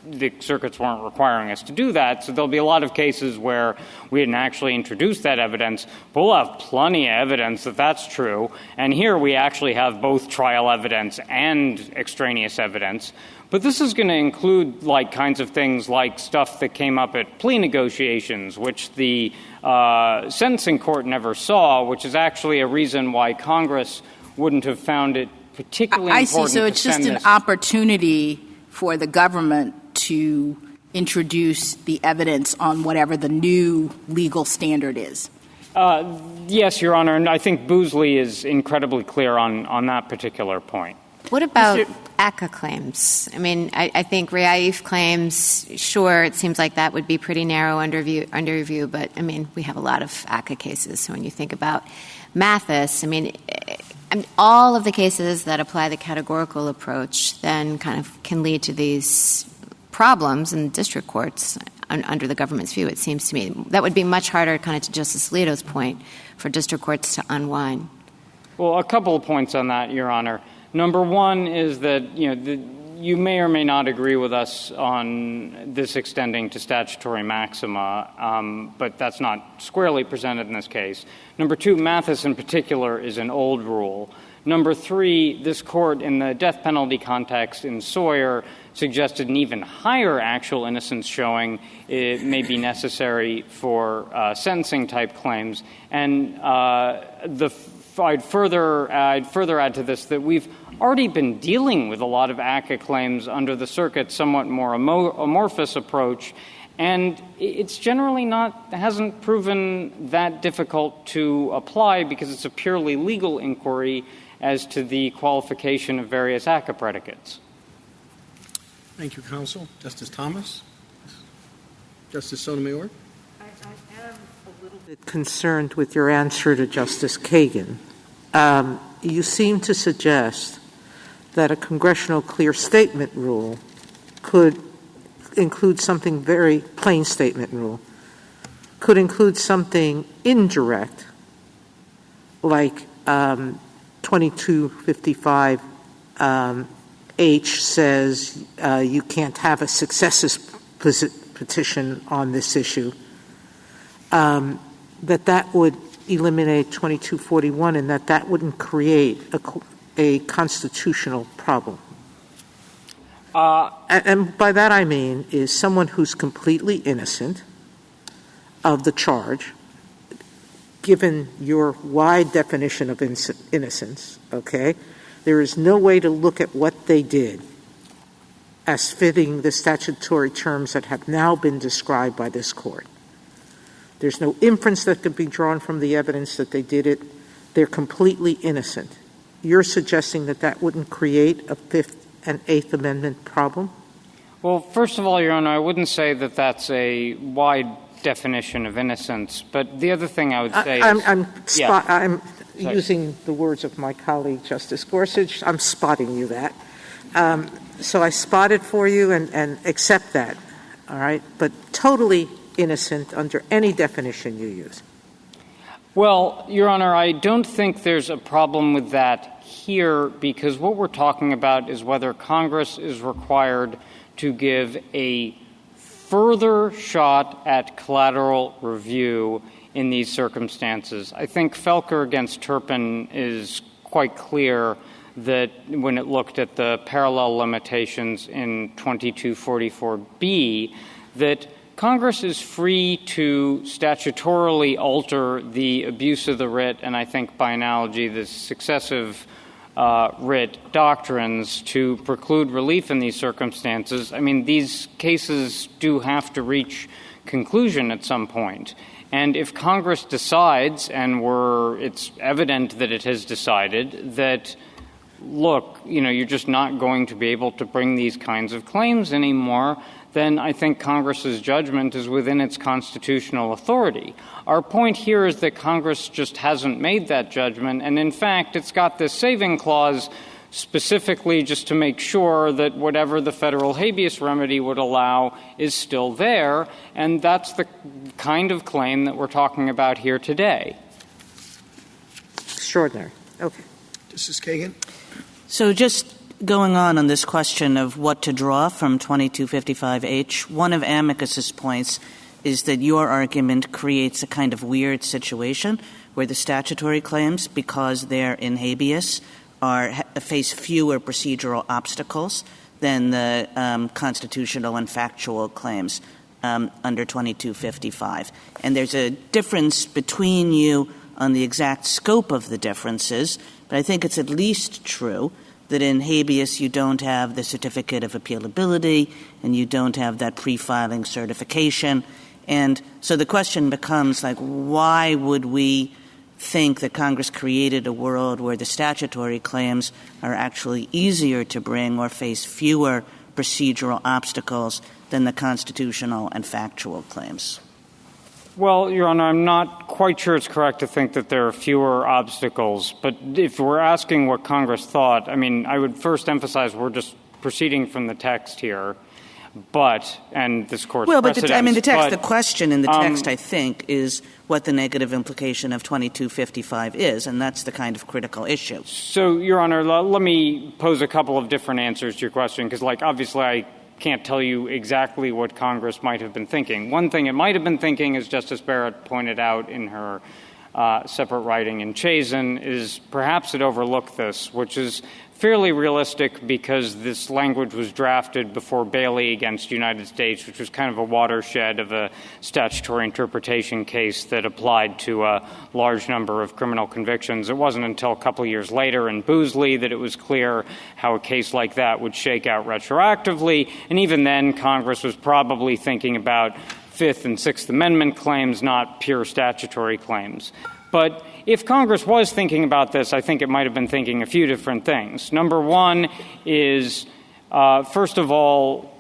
the circuits weren't requiring us to do that, so there'll be a lot of cases where we didn't actually introduce that evidence, but we'll have plenty of evidence that that's true. And here we actually have both trial evidence and extraneous evidence. But this is going to include kinds of things like stuff that came up at plea negotiations, which the sentencing court never saw, which is actually a reason why Congress wouldn't have found it particularly important. I see. So it's just an opportunity for the government to introduce the evidence on whatever the new legal standard is. Yes, Your Honor, and I think Boozley is incredibly clear on that particular point. What about ACCA claims? I mean, I think Rehaif claims, sure, it seems like that would be pretty narrow under review, but, I mean, we have a lot of ACCA cases. So when you think about Mathis, I mean, all of the cases that apply the categorical approach then kind of can lead to these problems in district courts under the government's view, it seems to me. That would be much harder, kind of to Justice Alito's point, for district courts to unwind. Well, a couple of points on that, Your Honor. Number one is that, you may or may not agree with us on this extending to statutory maxima, but that's not squarely presented in this case. Number two, Mathis in particular is an old rule. Number three, this court in the death penalty context in Sawyer suggested an even higher actual innocence showing it may be necessary for sentencing-type claims. And I'd further add to this that we've already been dealing with a lot of ACCA claims under the circuit's somewhat more amorphous approach, and it's generally hasn't proven that difficult to apply because it's a purely legal inquiry as to the qualification of various ACCA predicates. Thank you, counsel. Justice Thomas? Justice Sotomayor? I am a little bit concerned with your answer to Justice Kagan. You seem to suggest that a congressional clear statement rule could include something very plain statement rule, could include something indirect, like 2255 H says you can't have a successive petition on this issue, that would eliminate 2241 and that wouldn't create a constitutional problem. And by that I mean is someone who's completely innocent of the charge, given your wide definition of innocence, okay, there is no way to look at what they did as fitting the statutory terms that have now been described by this court. There's no inference that could be drawn from the evidence that they did it. They're completely innocent. You're suggesting that wouldn't create a Fifth and Eighth Amendment problem? Well, first of all, Your Honor, I wouldn't say that that's a wide definition of innocence. But the other thing I would say I'm using the words of my colleague, Justice Gorsuch. I'm spotting you that. So I spot it for you and accept that, all right? But totally innocent under any definition you use. Well, Your Honor, I don't think there's a problem with that here because what we're talking about is whether Congress is required to give a further shot at collateral review in these circumstances. I think Felker against Turpin is quite clear that when it looked at the parallel limitations in 2244B, that Congress is free to statutorily alter the abuse of the writ, and I think by analogy the successive writ doctrines to preclude relief in these circumstances. I mean, these cases do have to reach conclusion at some point. And if Congress decides, and it's evident that it has decided, that, look, you're just not going to be able to bring these kinds of claims anymore, then I think Congress's judgment is within its constitutional authority. Our point here is that Congress just hasn't made that judgment, and in fact, it's got this saving clause specifically just to make sure that whatever the federal habeas remedy would allow is still there, and that's the kind of claim that we're talking about here today. Extraordinary. Okay. Justice Kagan? So just going on this question of what to draw from 2255H, one of amicus's points is that your argument creates a kind of weird situation where the statutory claims, because they're in habeas, face fewer procedural obstacles than the constitutional and factual claims under 2255. And there's a difference between you on the exact scope of the differences, but I think it's at least true that in habeas you don't have the certificate of appealability and you don't have that pre-filing certification. And so the question becomes, why would we think that Congress created a world where the statutory claims are actually easier to bring or face fewer procedural obstacles than the constitutional and factual claims? Well, Your Honor, I'm not quite sure it's correct to think that there are fewer obstacles. But if we're asking what Congress thought, I would first emphasize we're just proceeding from the text here. And this Court's precedents. The question in the text, I think, is what the negative implication of 2255 is, and that's the kind of critical issue. So, Your Honor, let me pose a couple of different answers to your question, because, obviously I can't tell you exactly what Congress might have been thinking. One thing it might have been thinking, as Justice Barrett pointed out in her separate writing in Chazen, is perhaps it overlooked this, which is fairly realistic because this language was drafted before Bailey against the United States, which was kind of a watershed of a statutory interpretation case that applied to a large number of criminal convictions. It wasn't until a couple of years later in Boosley that it was clear how a case like that would shake out retroactively. And even then, Congress was probably thinking about Fifth and Sixth Amendment claims, not pure statutory claims. But if Congress was thinking about this, I think it might have been thinking a few different things. Number one is, first of all,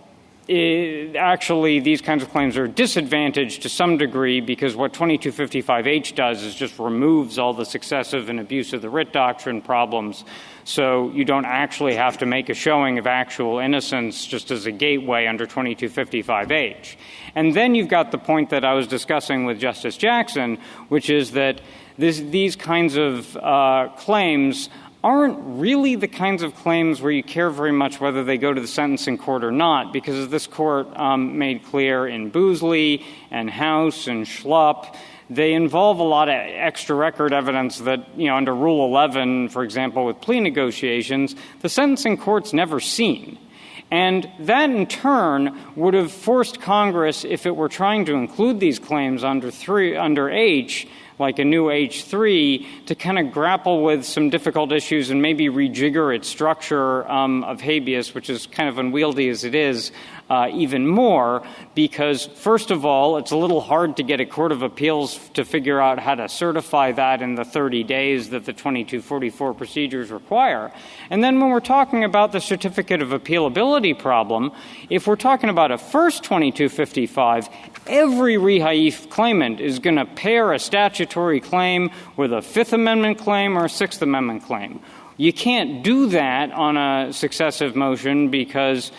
actually these kinds of claims are disadvantaged to some degree because what 2255H does is just removes all the successive and abuse of the writ doctrine problems. So you don't actually have to make a showing of actual innocence just as a gateway under 2255H. And then you've got the point that I was discussing with Justice Jackson, which is that these kinds of claims aren't really the kinds of claims where you care very much whether they go to the sentencing court or not, because as this Court made clear in Boosley and House and Schlupp, they involve a lot of extra record evidence that, under Rule 11, for example, with plea negotiations, the sentencing court's never seen. And that, in turn, would have forced Congress, if it were trying to include these claims under H, like a new H3, to kind of grapple with some difficult issues and maybe rejigger its structure of habeas, which is kind of unwieldy as it is, even more, because, first of all, it's a little hard to get a court of appeals to figure out how to certify that in the 30 days that the 2244 procedures require. And then when we're talking about the certificate of appealability problem, if we're talking about a first 2255, every rehaif claimant is going to pair a statutory claim with a Fifth Amendment claim or a Sixth Amendment claim. You can't do that on a successive motion because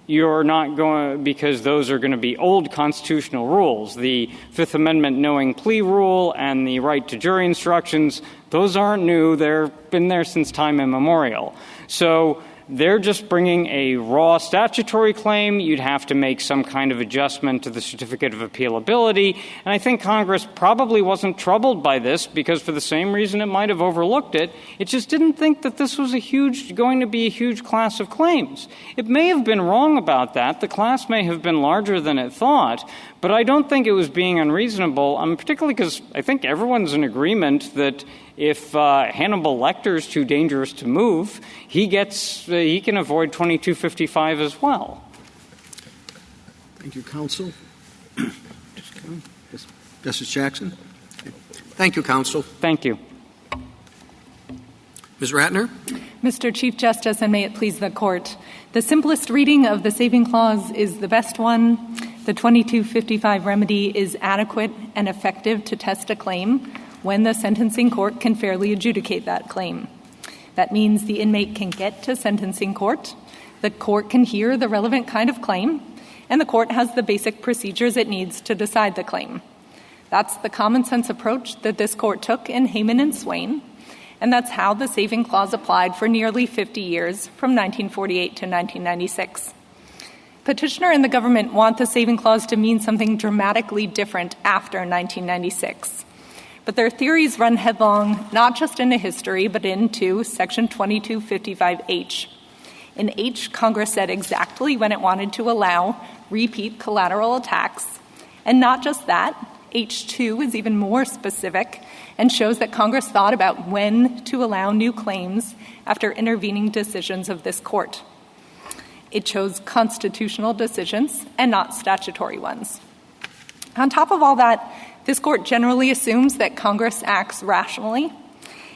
those are going to be old constitutional rules. The Fifth Amendment knowing plea rule and the right to jury instructions, those aren't new. They've been there since time immemorial. So They're just bringing a raw statutory claim. You'd have to make some kind of adjustment to the certificate of appealability. And I think Congress probably wasn't troubled by this because for the same reason it might have overlooked it. It just didn't think that this was going to be a huge class of claims. It may have been wrong about that. The class may have been larger than it thought. But I don't think it was being unreasonable, particularly because I think everyone's in agreement that if Hannibal Lecter's too dangerous to move, he can avoid 2255 as well. Thank you, counsel. Justice Jackson. Thank you, counsel. Thank you. Ms. Ratner. Mr. Chief Justice, and may it please the Court, the simplest reading of the saving clause is the best one. The 2255 remedy is adequate and effective to test a claim when the sentencing court can fairly adjudicate that claim. That means the inmate can get to sentencing court, the court can hear the relevant kind of claim, and the court has the basic procedures it needs to decide the claim. That's the common sense approach that this court took in Hayman and Swain, and that's how the saving clause applied for nearly 50 years from 1948 to 1996. Petitioner and the government want the saving clause to mean something dramatically different after 1996. But their theories run headlong not just into history, but into Section 2255H. In H, Congress said exactly when it wanted to allow repeat collateral attacks. And not just that, H2 is even more specific and shows that Congress thought about when to allow new claims after intervening decisions of this court. It chose constitutional decisions and not statutory ones. On top of all that, this court generally assumes that Congress acts rationally,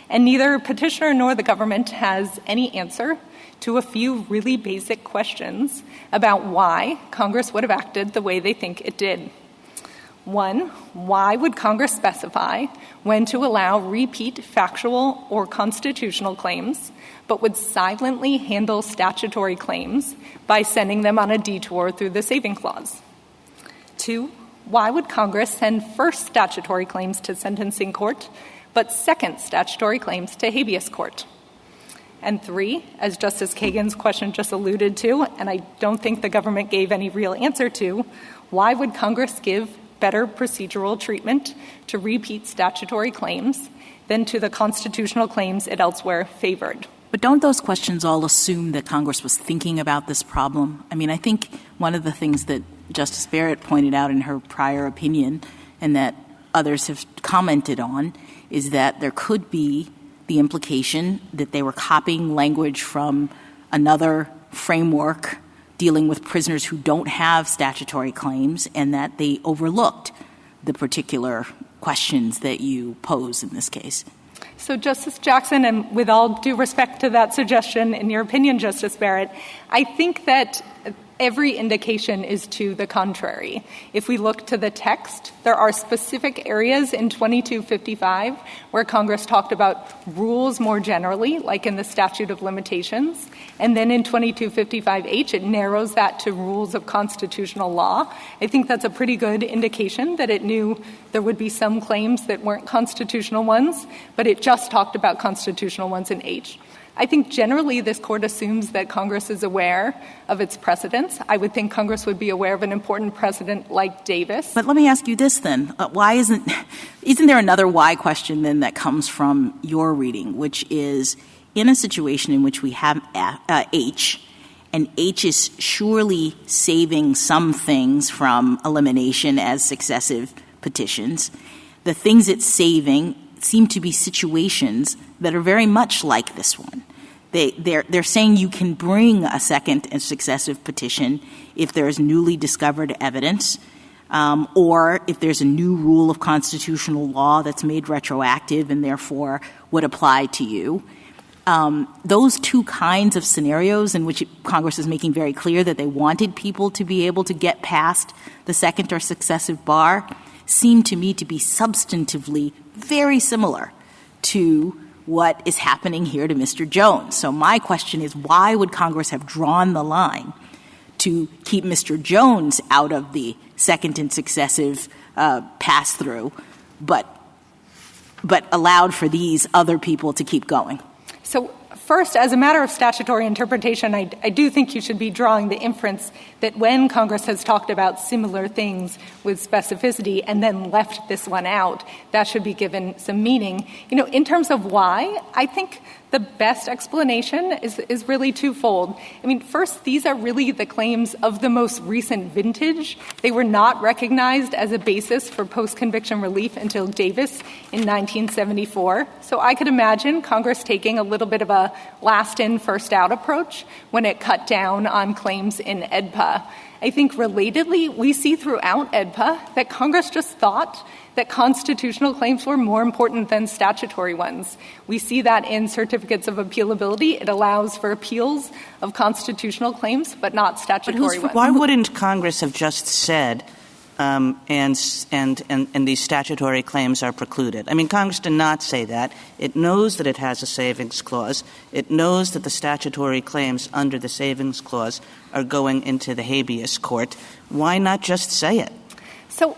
and neither petitioner nor the government has any answer to a few really basic questions about why Congress would have acted the way they think it did. One, why would Congress specify when to allow repeat factual or constitutional claims, but would silently handle statutory claims by sending them on a detour through the saving clause? Two, why would Congress send first statutory claims to sentencing court, but second statutory claims to habeas court? And three, as Justice Kagan's question just alluded to, and I don't think the government gave any real answer to, why would Congress give better procedural treatment to repeat statutory claims than to the constitutional claims it elsewhere favored? But don't those questions all assume that Congress was thinking about this problem? I mean, I think one of the things that Justice Barrett pointed out in her prior opinion and that others have commented on is that there could be the implication that they were copying language from another framework dealing with prisoners who don't have statutory claims and that they overlooked the particular questions that you pose in this case. So, Justice Jackson, and with all due respect to that suggestion, in your opinion, Justice Barrett, I think that every indication is to the contrary. If we look to the text, there are specific areas in 2255 where Congress talked about rules more generally, like in the statute of limitations. And then in 2255H, it narrows that to rules of constitutional law. I think that's a pretty good indication that it knew there would be some claims that weren't constitutional ones, but it just talked about constitutional ones in H. I think generally this Court assumes that Congress is aware of its precedents. I would think Congress would be aware of an important precedent like Davis. But let me ask you this then. Why isn't there another why question then that comes from your reading, which is in a situation in which we have H, and H is surely saving some things from elimination as successive petitions, the things it's saving seem to be situations that are very much like this one. They're saying you can bring a second and successive petition if there is newly discovered evidence or if there's a new rule of constitutional law that's made retroactive and therefore would apply to you. Those two kinds of scenarios in which Congress is making very clear that they wanted people to be able to get past the second or successive bar seem to me to be substantively very similar to what is happening here to Mr. Jones. So my question is, why would Congress have drawn the line to keep Mr. Jones out of the second and successive pass-through, but allowed for these other people to keep going? So First, as a matter of statutory interpretation, I do think you should be drawing the inference that when Congress has talked about similar things with specificity and then left this one out, that should be given some meaning. In terms of why, I think the best explanation is really twofold. First, these are really the claims of the most recent vintage. They were not recognized as a basis for post-conviction relief until Davis in 1974. So I could imagine Congress taking a little bit of a last-in, first-out approach when it cut down on claims in AEDPA. I think relatedly, we see throughout AEDPA that Congress just thought that constitutional claims were more important than statutory ones. We see that in certificates of appealability. It allows for appeals of constitutional claims, but not statutory ones. Why wouldn't Congress have just said, and these statutory claims are precluded? Congress did not say that. It knows that it has a savings clause. It knows that the statutory claims under the savings clause are going into the habeas court. Why not just say it? So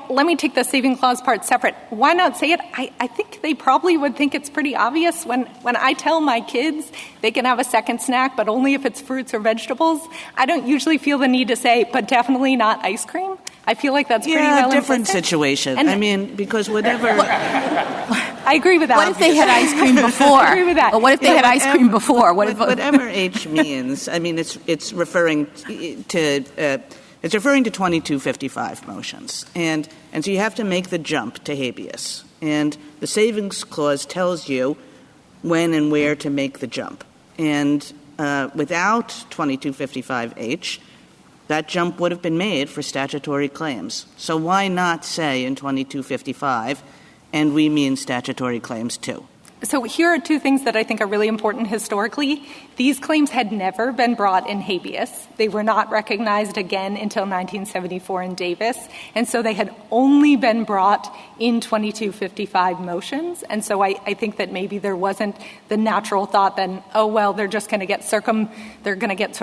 let me take the saving clause part separate. Why not say it? I think they probably would think it's pretty obvious. When I tell my kids they can have a second snack, but only if it's fruits or vegetables, I don't usually feel the need to say, but definitely not ice cream. I feel like that's pretty well different implicit. situation. Because whatever... I agree with that. What if they had ice cream before? I agree with that. Well, what if they had ice cream before? Whatever H means, it's referring to... It's referring to 2255 motions. And so you have to make the jump to habeas. And the savings clause tells you when and where to make the jump. And without 2255H, that jump would have been made for statutory claims. So why not say in 2255, and we mean statutory claims too? So here are two things that I think are really important historically. These claims had never been brought in habeas. They were not recognized again until 1974 in Davis. And so they had only been brought in 2255 motions. And so I think that maybe there wasn't the natural thought then, they're just going to get sort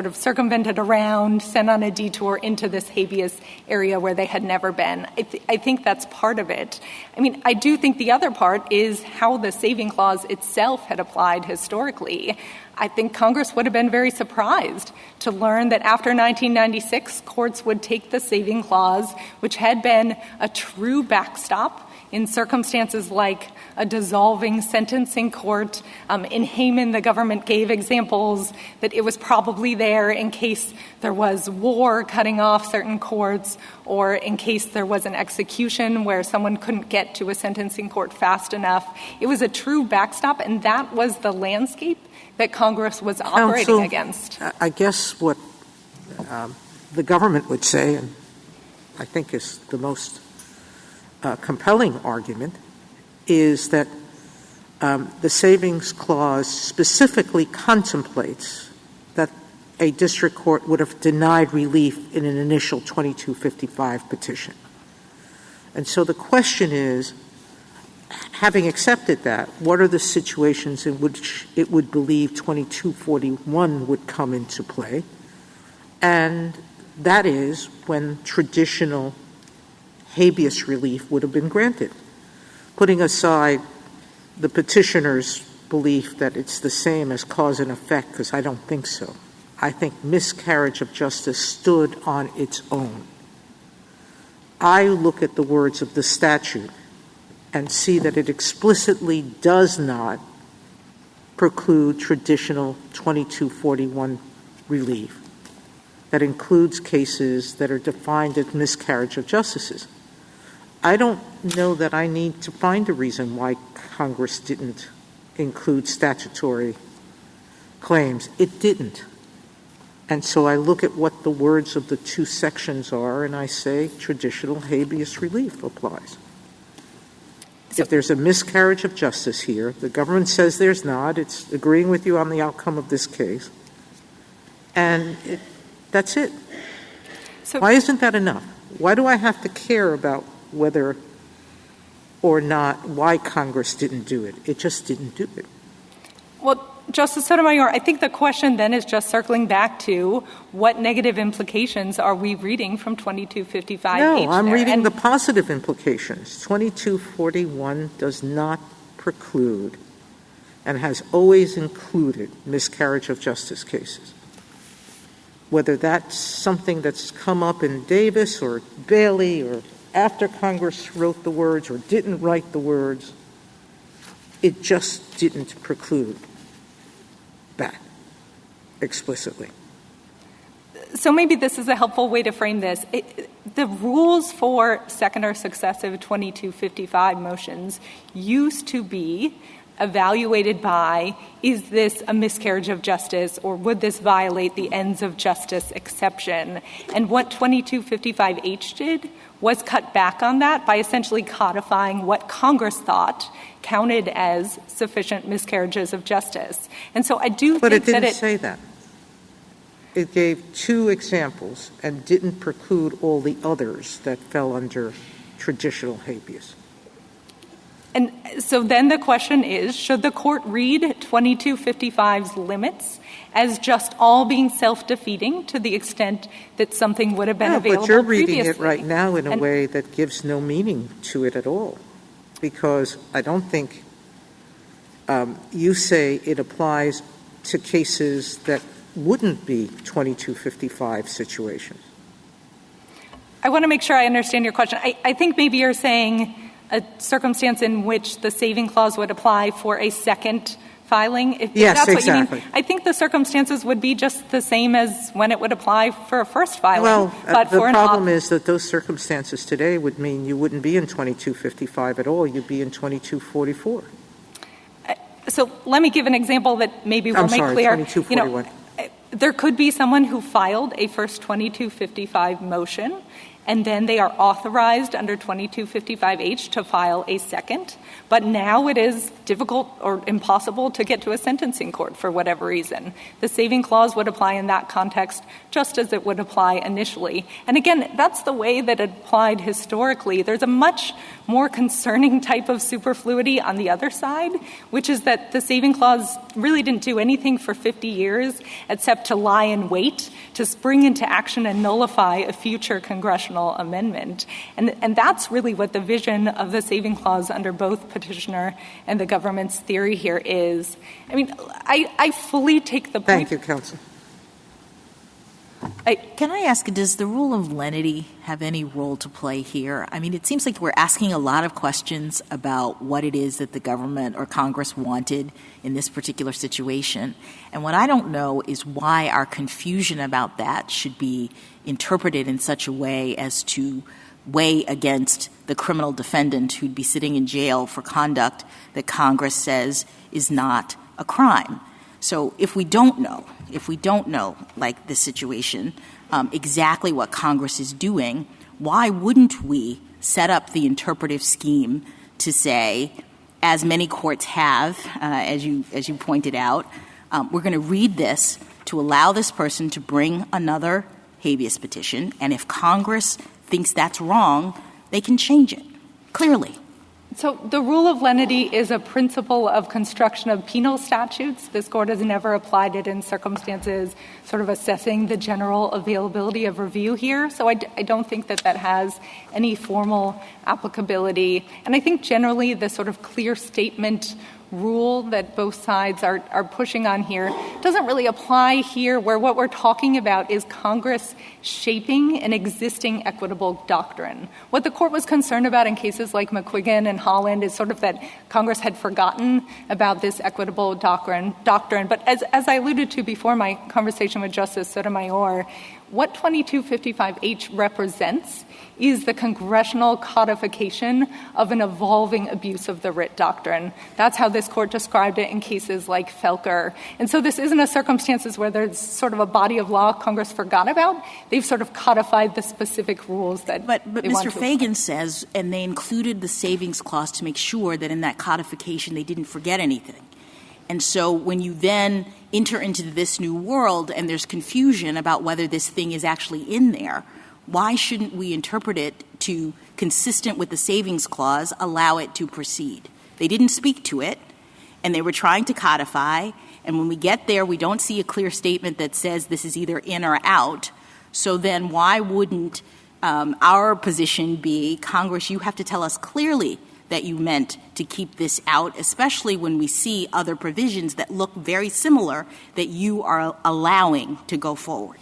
of circumvented around, sent on a detour into this habeas area where they had never been. I think that's part of it. I do think the other part is how the saving clause itself had applied historically. I think Congress would have been very surprised to learn that after 1996, courts would take the saving clause, which had been a true backstop in circumstances like a dissolving sentencing court. In Hayman, the government gave examples that it was probably there in case there was war cutting off certain courts or in case there was an execution where someone couldn't get to a sentencing court fast enough. It was a true backstop, and that was the landscape that Congress was operating against. I guess what the government would say, and I think is the most compelling argument, is that the savings clause specifically contemplates that a district court would have denied relief in an initial 2255 petition. And so the question is, having accepted that, what are the situations in which it would believe 2241 would come into play? And that is when traditional habeas relief would have been granted. Putting aside the petitioner's belief that it's the same as cause and effect, because I don't think so. I think miscarriage of justice stood on its own. I look at the words of the statute and see that it explicitly does not preclude traditional 2241 relief that includes cases that are defined as miscarriage of justice. I don't know that I need to find a reason why Congress didn't include statutory claims. It didn't. And so I look at what the words of the two sections are, and I say traditional habeas relief applies. If there's a miscarriage of justice here, the government says there's not. It's agreeing with you on the outcome of this case. And that's it. So why isn't that enough? Why do I have to care about whether or not why Congress didn't do it? It just didn't do it. Well, Justice Sotomayor, I think the question then is just circling back to what negative implications are we reading from 2255H? No, I'm reading the positive implications. 2241 does not preclude and has always included miscarriage of justice cases. Whether that's something that's come up in Davis or Bailey or after Congress wrote the words or didn't write the words, it just didn't preclude that explicitly. So maybe this is a helpful way to frame this. The rules for second or successive 2255 motions used to be evaluated by, is this a miscarriage of justice or would this violate the ends of justice exception? And what 2255H did was cut back on that by essentially codifying what Congress thought counted as sufficient miscarriages of justice. And so I do but think that it didn't say that. It gave two examples and didn't preclude all the others that fell under traditional habeas. And so then the question is, should the court read 2255's limits as just all being self-defeating to the extent that something would have been available but you're reading previously? it right now in a way that gives no meaning to it at all, because I don't think you say it applies to cases that wouldn't be 2255 situations. I want to make sure I understand your question. I think maybe you're saying a circumstance in which the saving clause would apply for a second filing. If yes, that's exactly. What you mean, I think the circumstances would be just the same as when it would apply for a first filing. Well, but the problem is that those circumstances today would mean you wouldn't be in 2255 at all. You'd be in 2244. So let me give an example that maybe will make clear. 2241. There could be someone who filed a first 2255 motion, and then they are authorized under 2255H to file a second. But now it is difficult or impossible to get to a sentencing court for whatever reason. The saving clause would apply in that context just as it would apply initially. And again, that's the way that it applied historically. There's a much more concerning type of superfluity on the other side, which is that the saving clause really didn't do anything for 50 years except to lie in wait, to spring into action and nullify a future congressional amendment. And that's really what the vision of the saving clause under both petitioner and the government's theory here is. I mean, I fully take the point. Thank you, counsel. Can I ask, does the rule of lenity have any role to play here? I mean, it seems like we're asking a lot of questions about what it is that the government or Congress wanted in this particular situation. And what I don't know is why our confusion about that should be interpreted in such a way as to weigh against the criminal defendant who'd be sitting in jail for conduct that Congress says is not a crime. So if we don't know, like this situation, exactly what Congress is doing, why wouldn't we set up the interpretive scheme to say, as many courts have, as you pointed out, we're going to read this to allow this person to bring another habeas petition, and if Congress thinks that's wrong, they can change it, clearly. So the rule of lenity is a principle of construction of penal statutes. This Court has never applied it in circumstances sort of assessing the general availability of review here. So I don't think that has any formal applicability. And I think generally the sort of clear statement rule that both sides are pushing on here doesn't really apply here, where what we're talking about is Congress shaping an existing equitable doctrine. What the Court was concerned about in cases like McQuiggan and Holland is sort of that Congress had forgotten about this equitable doctrine. But as I alluded to before my conversation with Justice Sotomayor, what 2255H represents is the congressional codification of an evolving abuse of the writ doctrine. That's how this Court described it in cases like Felker. And so this isn't a circumstances where there's sort of a body of law Congress forgot about. They've sort of codified the specific rules that But they want Mr. to Fagan says, and they included the savings clause to make sure that in that codification they didn't forget anything. And so when you then enter into this new world and there's confusion about whether this thing is actually in there, why shouldn't we interpret it to, consistent with the savings clause, allow it to proceed? They didn't speak to it, and they were trying to codify, and when we get there, we don't see a clear statement that says this is either in or out. So then why wouldn't our position be, Congress, you have to tell us clearly that you meant to keep this out, especially when we see other provisions that look very similar that you are allowing to go forward?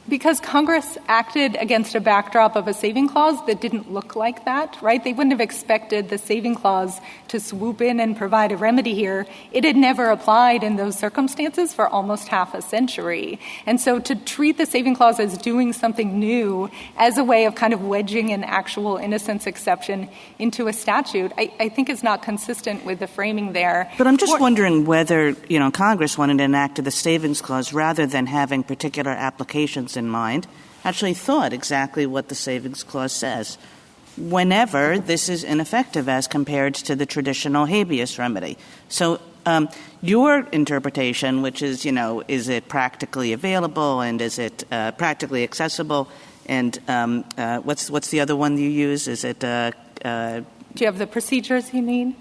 Because Congress acted against a backdrop of a saving clause that didn't look like that, right? They wouldn't have expected the saving clause to swoop in and provide a remedy here. It had never applied in those circumstances for almost half a century. And so to treat the saving clause as doing something new as a way of kind of wedging an actual innocence exception into a statute, I think is not consistent with the framing there. But I'm just wondering whether, Congress wanted to enact the savings clause rather than having particular applications in mind, actually thought exactly what the savings clause says. Whenever this is ineffective as compared to the traditional habeas remedy. So your interpretation, which is, is it practically available and is it practically accessible? And what's the other one you use? Is it do you have the procedures you mean?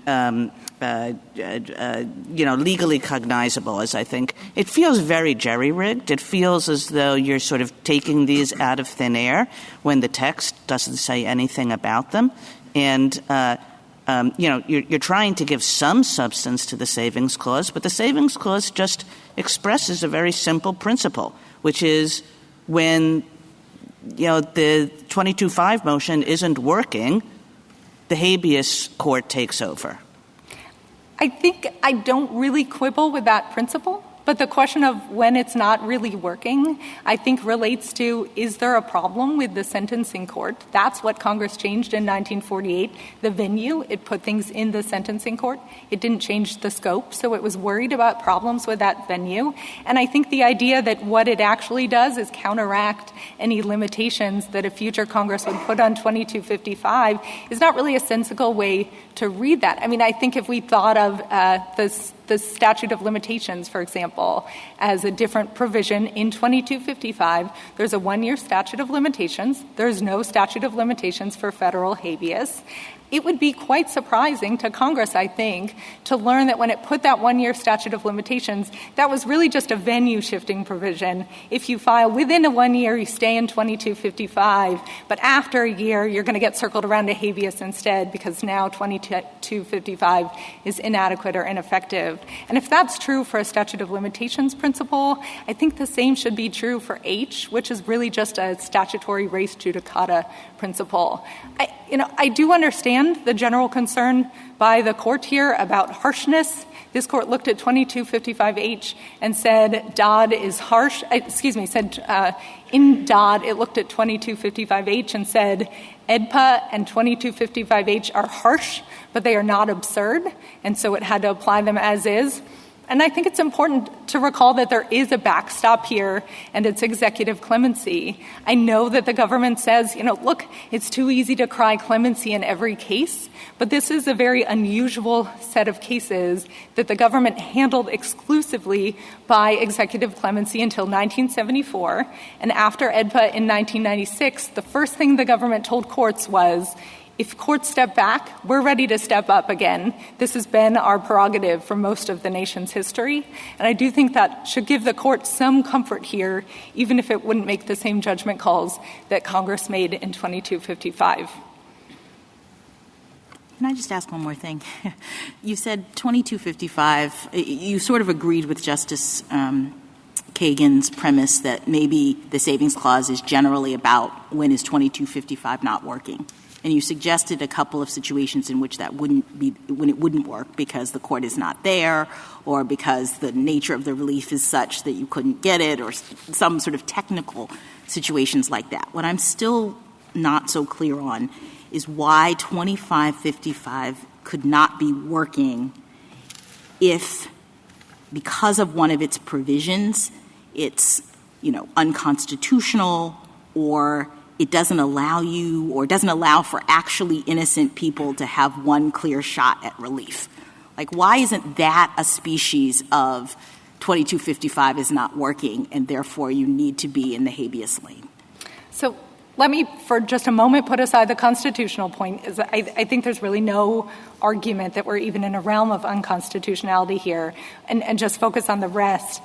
Legally cognizable, as I think. It feels very jerry-rigged. It feels as though you're sort of taking these out of thin air when the text doesn't say anything about them. And, you're trying to give some substance to the savings clause, but the savings clause just expresses a very simple principle, which is when, the 22-5 motion isn't working, the habeas court takes over. I think I don't really quibble with that principle, but the question of when it's not really working, I think relates to, is there a problem with the sentencing court? That's what Congress changed in 1948. The venue, it put things in the sentencing court. It didn't change the scope, so it was worried about problems with that venue. And I think the idea that what it actually does is counteract any limitations that a future Congress would put on 2255 is not really a sensible way to read that. I mean, I think if we thought of the statute of limitations, for example, as a different provision in 2255, there's a 1-year statute of limitations. There's no statute of limitations for federal habeas. It would be quite surprising to Congress, I think, to learn that when it put that 1-year statute of limitations, that was really just a venue-shifting provision. If you file within a 1 year, you stay in 2255, but after a year, you're going to get circled around to habeas instead because now 2255 is inadequate or ineffective. And if that's true for a statute of limitations principle, I think the same should be true for H, which is really just a statutory res judicata principle. I do understand the general concern by the court here about harshness. This court looked at 2255H and said Dodd is harsh. In Dodd, it looked at 2255H and said EDPA and 2255H are harsh, but they are not absurd, and so it had to apply them as is. And I think it's important to recall that there is a backstop here, and it's executive clemency. I know that the government says, look, it's too easy to cry clemency in every case, but this is a very unusual set of cases that the government handled exclusively by executive clemency until 1974. And after EDPA in 1996, the first thing the government told courts was, if courts step back, we're ready to step up again. This has been our prerogative for most of the nation's history. And I do think that should give the court some comfort here, even if it wouldn't make the same judgment calls that Congress made in 2255. Can I just ask one more thing? You said 2255, you sort of agreed with Justice Kagan's premise that maybe the savings clause is generally about when is 2255 not working. And you suggested a couple of situations in which that wouldn't be, when it wouldn't work because the court is not there or because the nature of the relief is such that you couldn't get it or some sort of technical situations like that. What I'm still not so clear on is why 2555 could not be working if, because of one of its provisions, it's, unconstitutional or it doesn't allow you or doesn't allow for actually innocent people to have one clear shot at relief. Like, why isn't that a species of 2255 is not working and therefore you need to be in the habeas lane? So let me, for just a moment, put aside the constitutional point. I think there's really no argument that we're even in a realm of unconstitutionality here and just focus on the rest.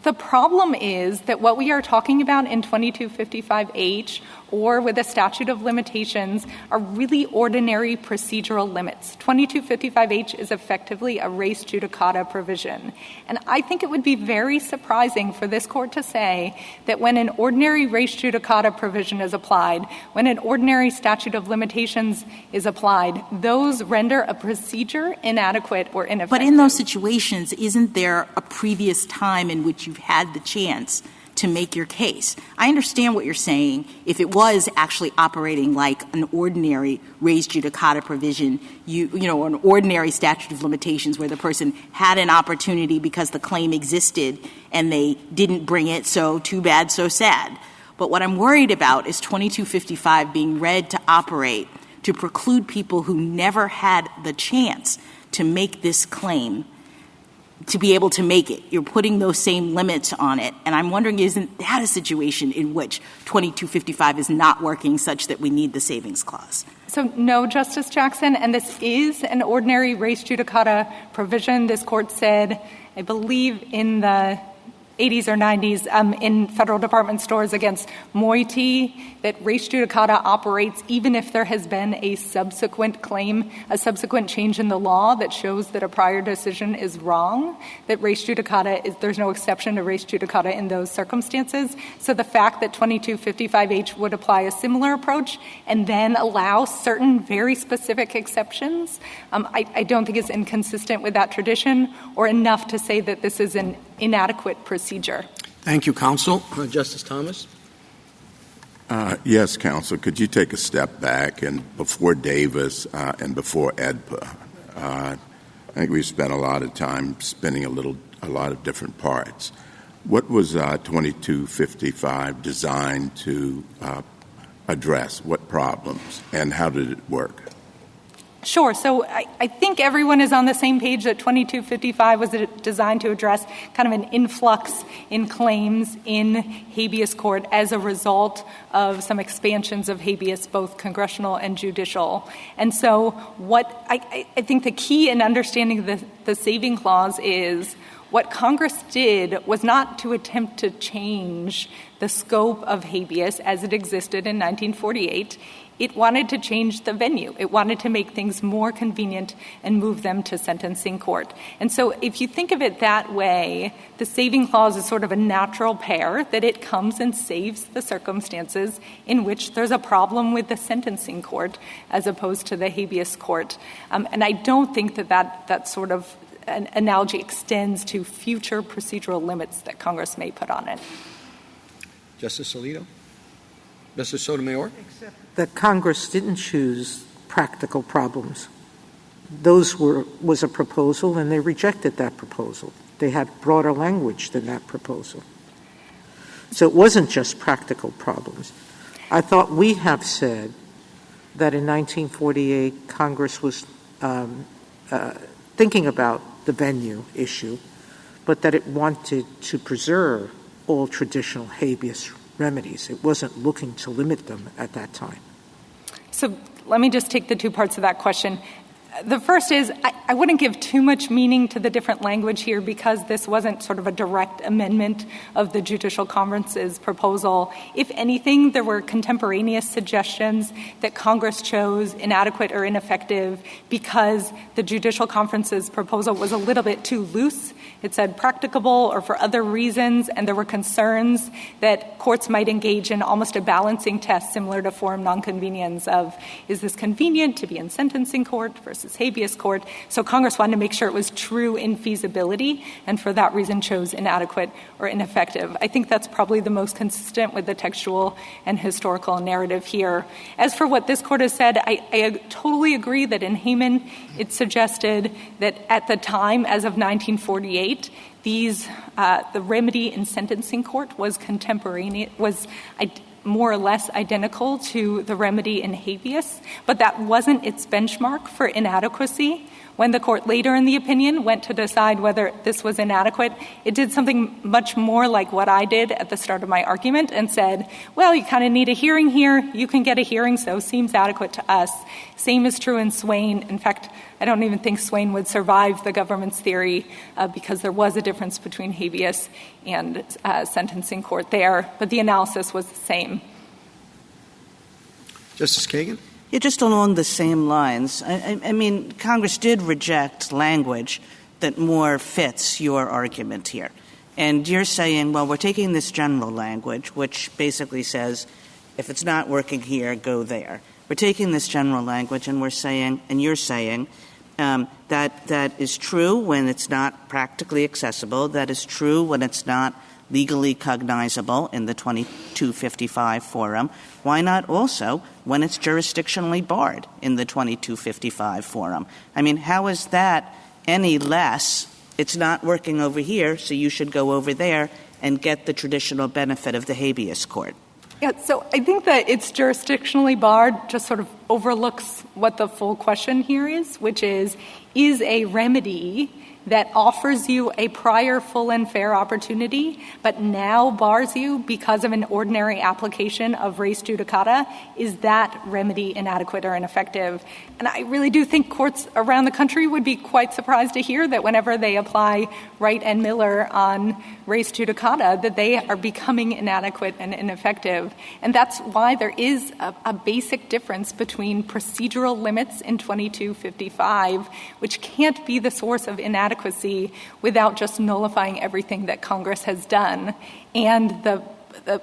The problem is that what we are talking about in 2255H or with a statute of limitations are really ordinary procedural limits. 2255H is effectively a res judicata provision. And I think it would be very surprising for this court to say that when an ordinary res judicata provision is applied, when an ordinary statute of limitations is applied, those render a procedure inadequate or ineffective. But in those situations, isn't there a previous time in which you've had the chance to make your case? I understand what you're saying. If it was actually operating like an ordinary res judicata provision, you know, an ordinary statute of limitations where the person had an opportunity because the claim existed and they didn't bring it, so too bad, so sad. But what I'm worried about is 2255 being read to operate to preclude people who never had the chance to make this claim to be able to make it. You're putting those same limits on it. And I'm wondering, isn't that a situation in which 2255 is not working such that we need the savings clause? So no, Justice Jackson, and this is an ordinary res judicata provision. This court said, I believe in the 80s or 90s in federal department stores against moiety, that res judicata operates even if there has been a subsequent claim, a subsequent change in the law that shows that a prior decision is wrong, that res judicata is, there's no exception to res judicata in those circumstances. So the fact that 2255H would apply a similar approach and then allow certain very specific exceptions, I don't think is inconsistent with that tradition or enough to say that this is an inadequate procedure. Thank you, counsel. Justice Thomas? Yes, counsel. Could you take a step back and before Davis and before AEDPA? I think we've spent a lot of time spinning a lot of different parts. What was 2255 designed to address? What problems? And how did it work? Sure. So I think everyone is on the same page that 2255 was designed to address kind of an influx in claims in habeas court as a result of some expansions of habeas, both congressional and judicial. And so what I think the key in understanding the saving clause is what Congress did was not to attempt to change the scope of habeas as it existed in 1948. It wanted to change the venue. It wanted to make things more convenient and move them to sentencing court. And so if you think of it that way, the saving clause is sort of a natural pair, that it comes and saves the circumstances in which there's a problem with the sentencing court as opposed to the habeas court. And I don't think that sort of an analogy extends to future procedural limits that Congress may put on it. Justice Alito? Justice Sotomayor? Except that Congress didn't choose practical problems. Was a proposal, and they rejected that proposal. They had broader language than that proposal. So it wasn't just practical problems. I thought we have said that in 1948, Congress was thinking about the venue issue, but that it wanted to preserve all traditional habeas remedies. It wasn't looking to limit them at that time. So let me just take the two parts of that question. The first is I wouldn't give too much meaning to the different language here because this wasn't sort of a direct amendment of the Judicial Conference's proposal. If anything, there were contemporaneous suggestions that Congress chose inadequate or ineffective because the Judicial Conference's proposal was a little bit too loose. It said practicable or for other reasons, and there were concerns that courts might engage in almost a balancing test similar to forum nonconvenience of, is this convenient to be in sentencing court versus habeas court? So Congress wanted to make sure it was true in feasibility, and for that reason chose inadequate or ineffective. I think that's probably the most consistent with the textual and historical narrative here. As for what this court has said, I totally agree that in Hayman it suggested that at the time, as of 1948, the remedy in sentencing court was contemporaneous, was more or less identical to the remedy in habeas, but that wasn't its benchmark for inadequacy. When the court later in the opinion went to decide whether this was inadequate, it did something much more like what I did at the start of my argument and said, well, you kind of need a hearing here. You can get a hearing, so seems adequate to us. Same is true in Swain. In fact, I don't even think Swain would survive the government's theory because there was a difference between habeas and sentencing court there, but the analysis was the same. Justice Kagan? Yeah, just along the same lines. I mean, Congress did reject language that more fits your argument here. And you're saying, well, we're taking this general language, which basically says, if it's not working here, go there. We're taking this general language and we're saying, and you're saying, that is true when it's not practically accessible. That is true when it's not legally cognizable in the 2255 forum. Why not also when it's jurisdictionally barred in the 2255 forum? I mean, how is that any less? It's not working over here, so you should go over there and get the traditional benefit of the habeas court. Yeah, so I think that it's jurisdictionally barred just sort of overlooks what the full question here is, which is a remedy that offers you a prior full and fair opportunity, but now bars you because of an ordinary application of res judicata, is that remedy inadequate or ineffective? And I really do think courts around the country would be quite surprised to hear that whenever they apply Wright and Miller on res judicata, that they are becoming inadequate and ineffective. And that's why there is a basic difference between procedural limits in 2255, which can't be the source of inadequacy without just nullifying everything that Congress has done, and the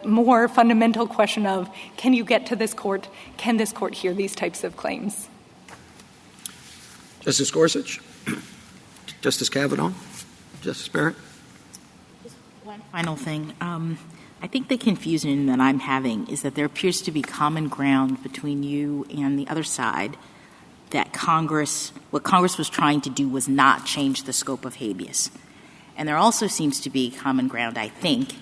more fundamental question of, can you get to this court? Can this court hear these types of claims? Justice Gorsuch? Justice Kavanaugh? Justice Barrett? One final thing. I think the confusion that I'm having is that there appears to be common ground between you and the other side that what Congress was trying to do was not change the scope of habeas. And there also seems to be common ground, I think,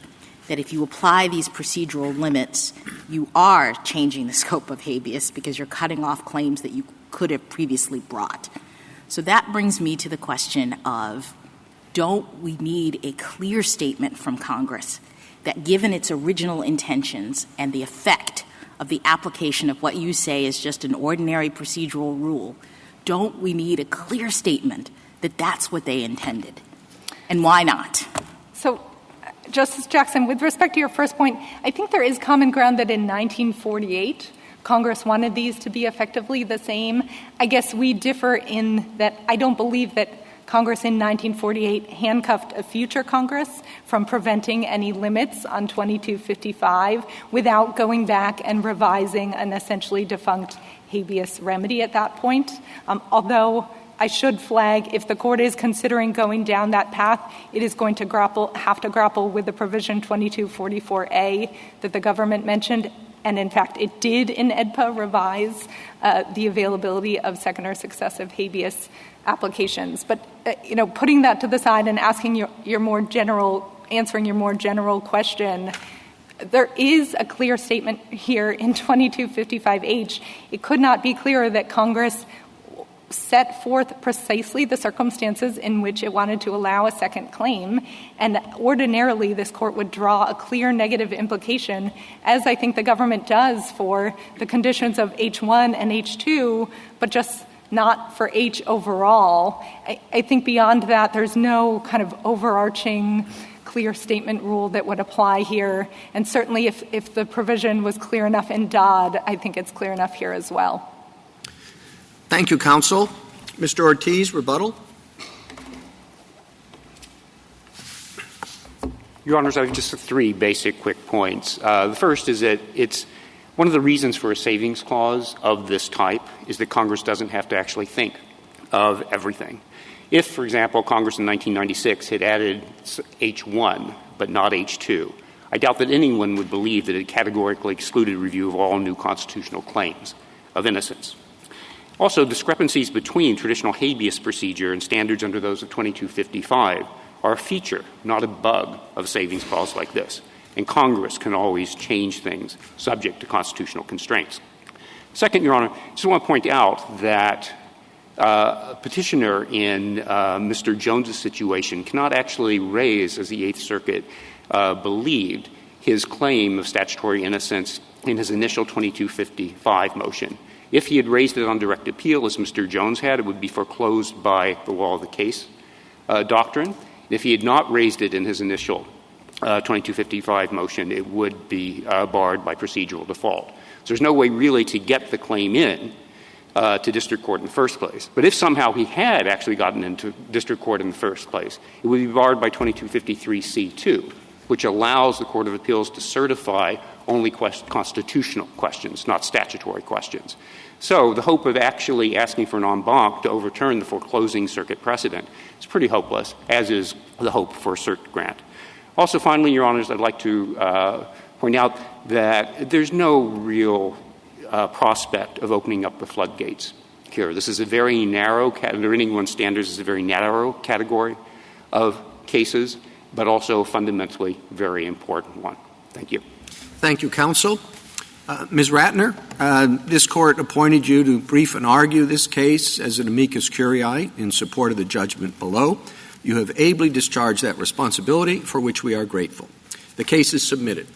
that if you apply these procedural limits, you are changing the scope of habeas because you're cutting off claims that you could have previously brought. So that brings me to the question of, don't we need a clear statement from Congress that, given its original intentions and the effect of the application of what you say is just an ordinary procedural rule, don't we need a clear statement that that's what they intended? And why not? So, Justice Jackson, with respect to your first point, I think there is common ground that in 1948, Congress wanted these to be effectively the same. I guess we differ in that I don't believe that Congress in 1948 handcuffed a future Congress from preventing any limits on 2255 without going back and revising an essentially defunct habeas remedy at that point. Although I should flag, if the court is considering going down that path, it is going to have to grapple with the provision 2244A that the government mentioned. And in fact, it did in AEDPA revise the availability of second or successive habeas applications. But, putting that to the side and asking answering your more general question, there is a clear statement here in 2255H. It could not be clearer that Congress set forth precisely the circumstances in which it wanted to allow a second claim, and ordinarily this court would draw a clear negative implication, as I think the government does for the conditions of H1 and H2, but just not for H overall. I think beyond that, there's no kind of overarching clear statement rule that would apply here, and certainly if the provision was clear enough in Dodd, I think it's clear enough here as well. Thank you, counsel. Mr. Ortiz, rebuttal. Your Honors, I have just three basic quick points. The first is that it's one of the reasons for a savings clause of this type is that Congress doesn't have to actually think of everything. If, for example, Congress in 1996 had added H1 but not H2, I doubt that anyone would believe that it categorically excluded review of all new constitutional claims of innocence. Also, discrepancies between traditional habeas procedure and standards under those of 2255 are a feature, not a bug, of a savings clause like this. And Congress can always change things subject to constitutional constraints. Second, Your Honor, I just want to point out that a petitioner in Mr. Jones's situation cannot actually raise, as the Eighth Circuit believed, his claim of statutory innocence in his initial 2255 motion. If he had raised it on direct appeal, as Mr. Jones had, it would be foreclosed by the law of the case doctrine. If he had not raised it in his initial 2255 motion, it would be barred by procedural default. So there's no way really to get the claim in to district court in the first place. But if somehow he had actually gotten into district court in the first place, it would be barred by 2253C2, which allows the Court of Appeals to certify only constitutional questions, not statutory questions. So the hope of actually asking for an en banc to overturn the foreclosing circuit precedent is pretty hopeless, as is the hope for a cert grant. Also, finally, Your Honors, I'd like to point out that there's no real prospect of opening up the floodgates here. This is a very narrow under anyone's standards is a very narrow category of cases, but also a fundamentally very important one. Thank you. Thank you, counsel. Ms. Ratner, this court appointed you to brief and argue this case as an amicus curiae in support of the judgment below. You have ably discharged that responsibility, for which we are grateful. The case is submitted.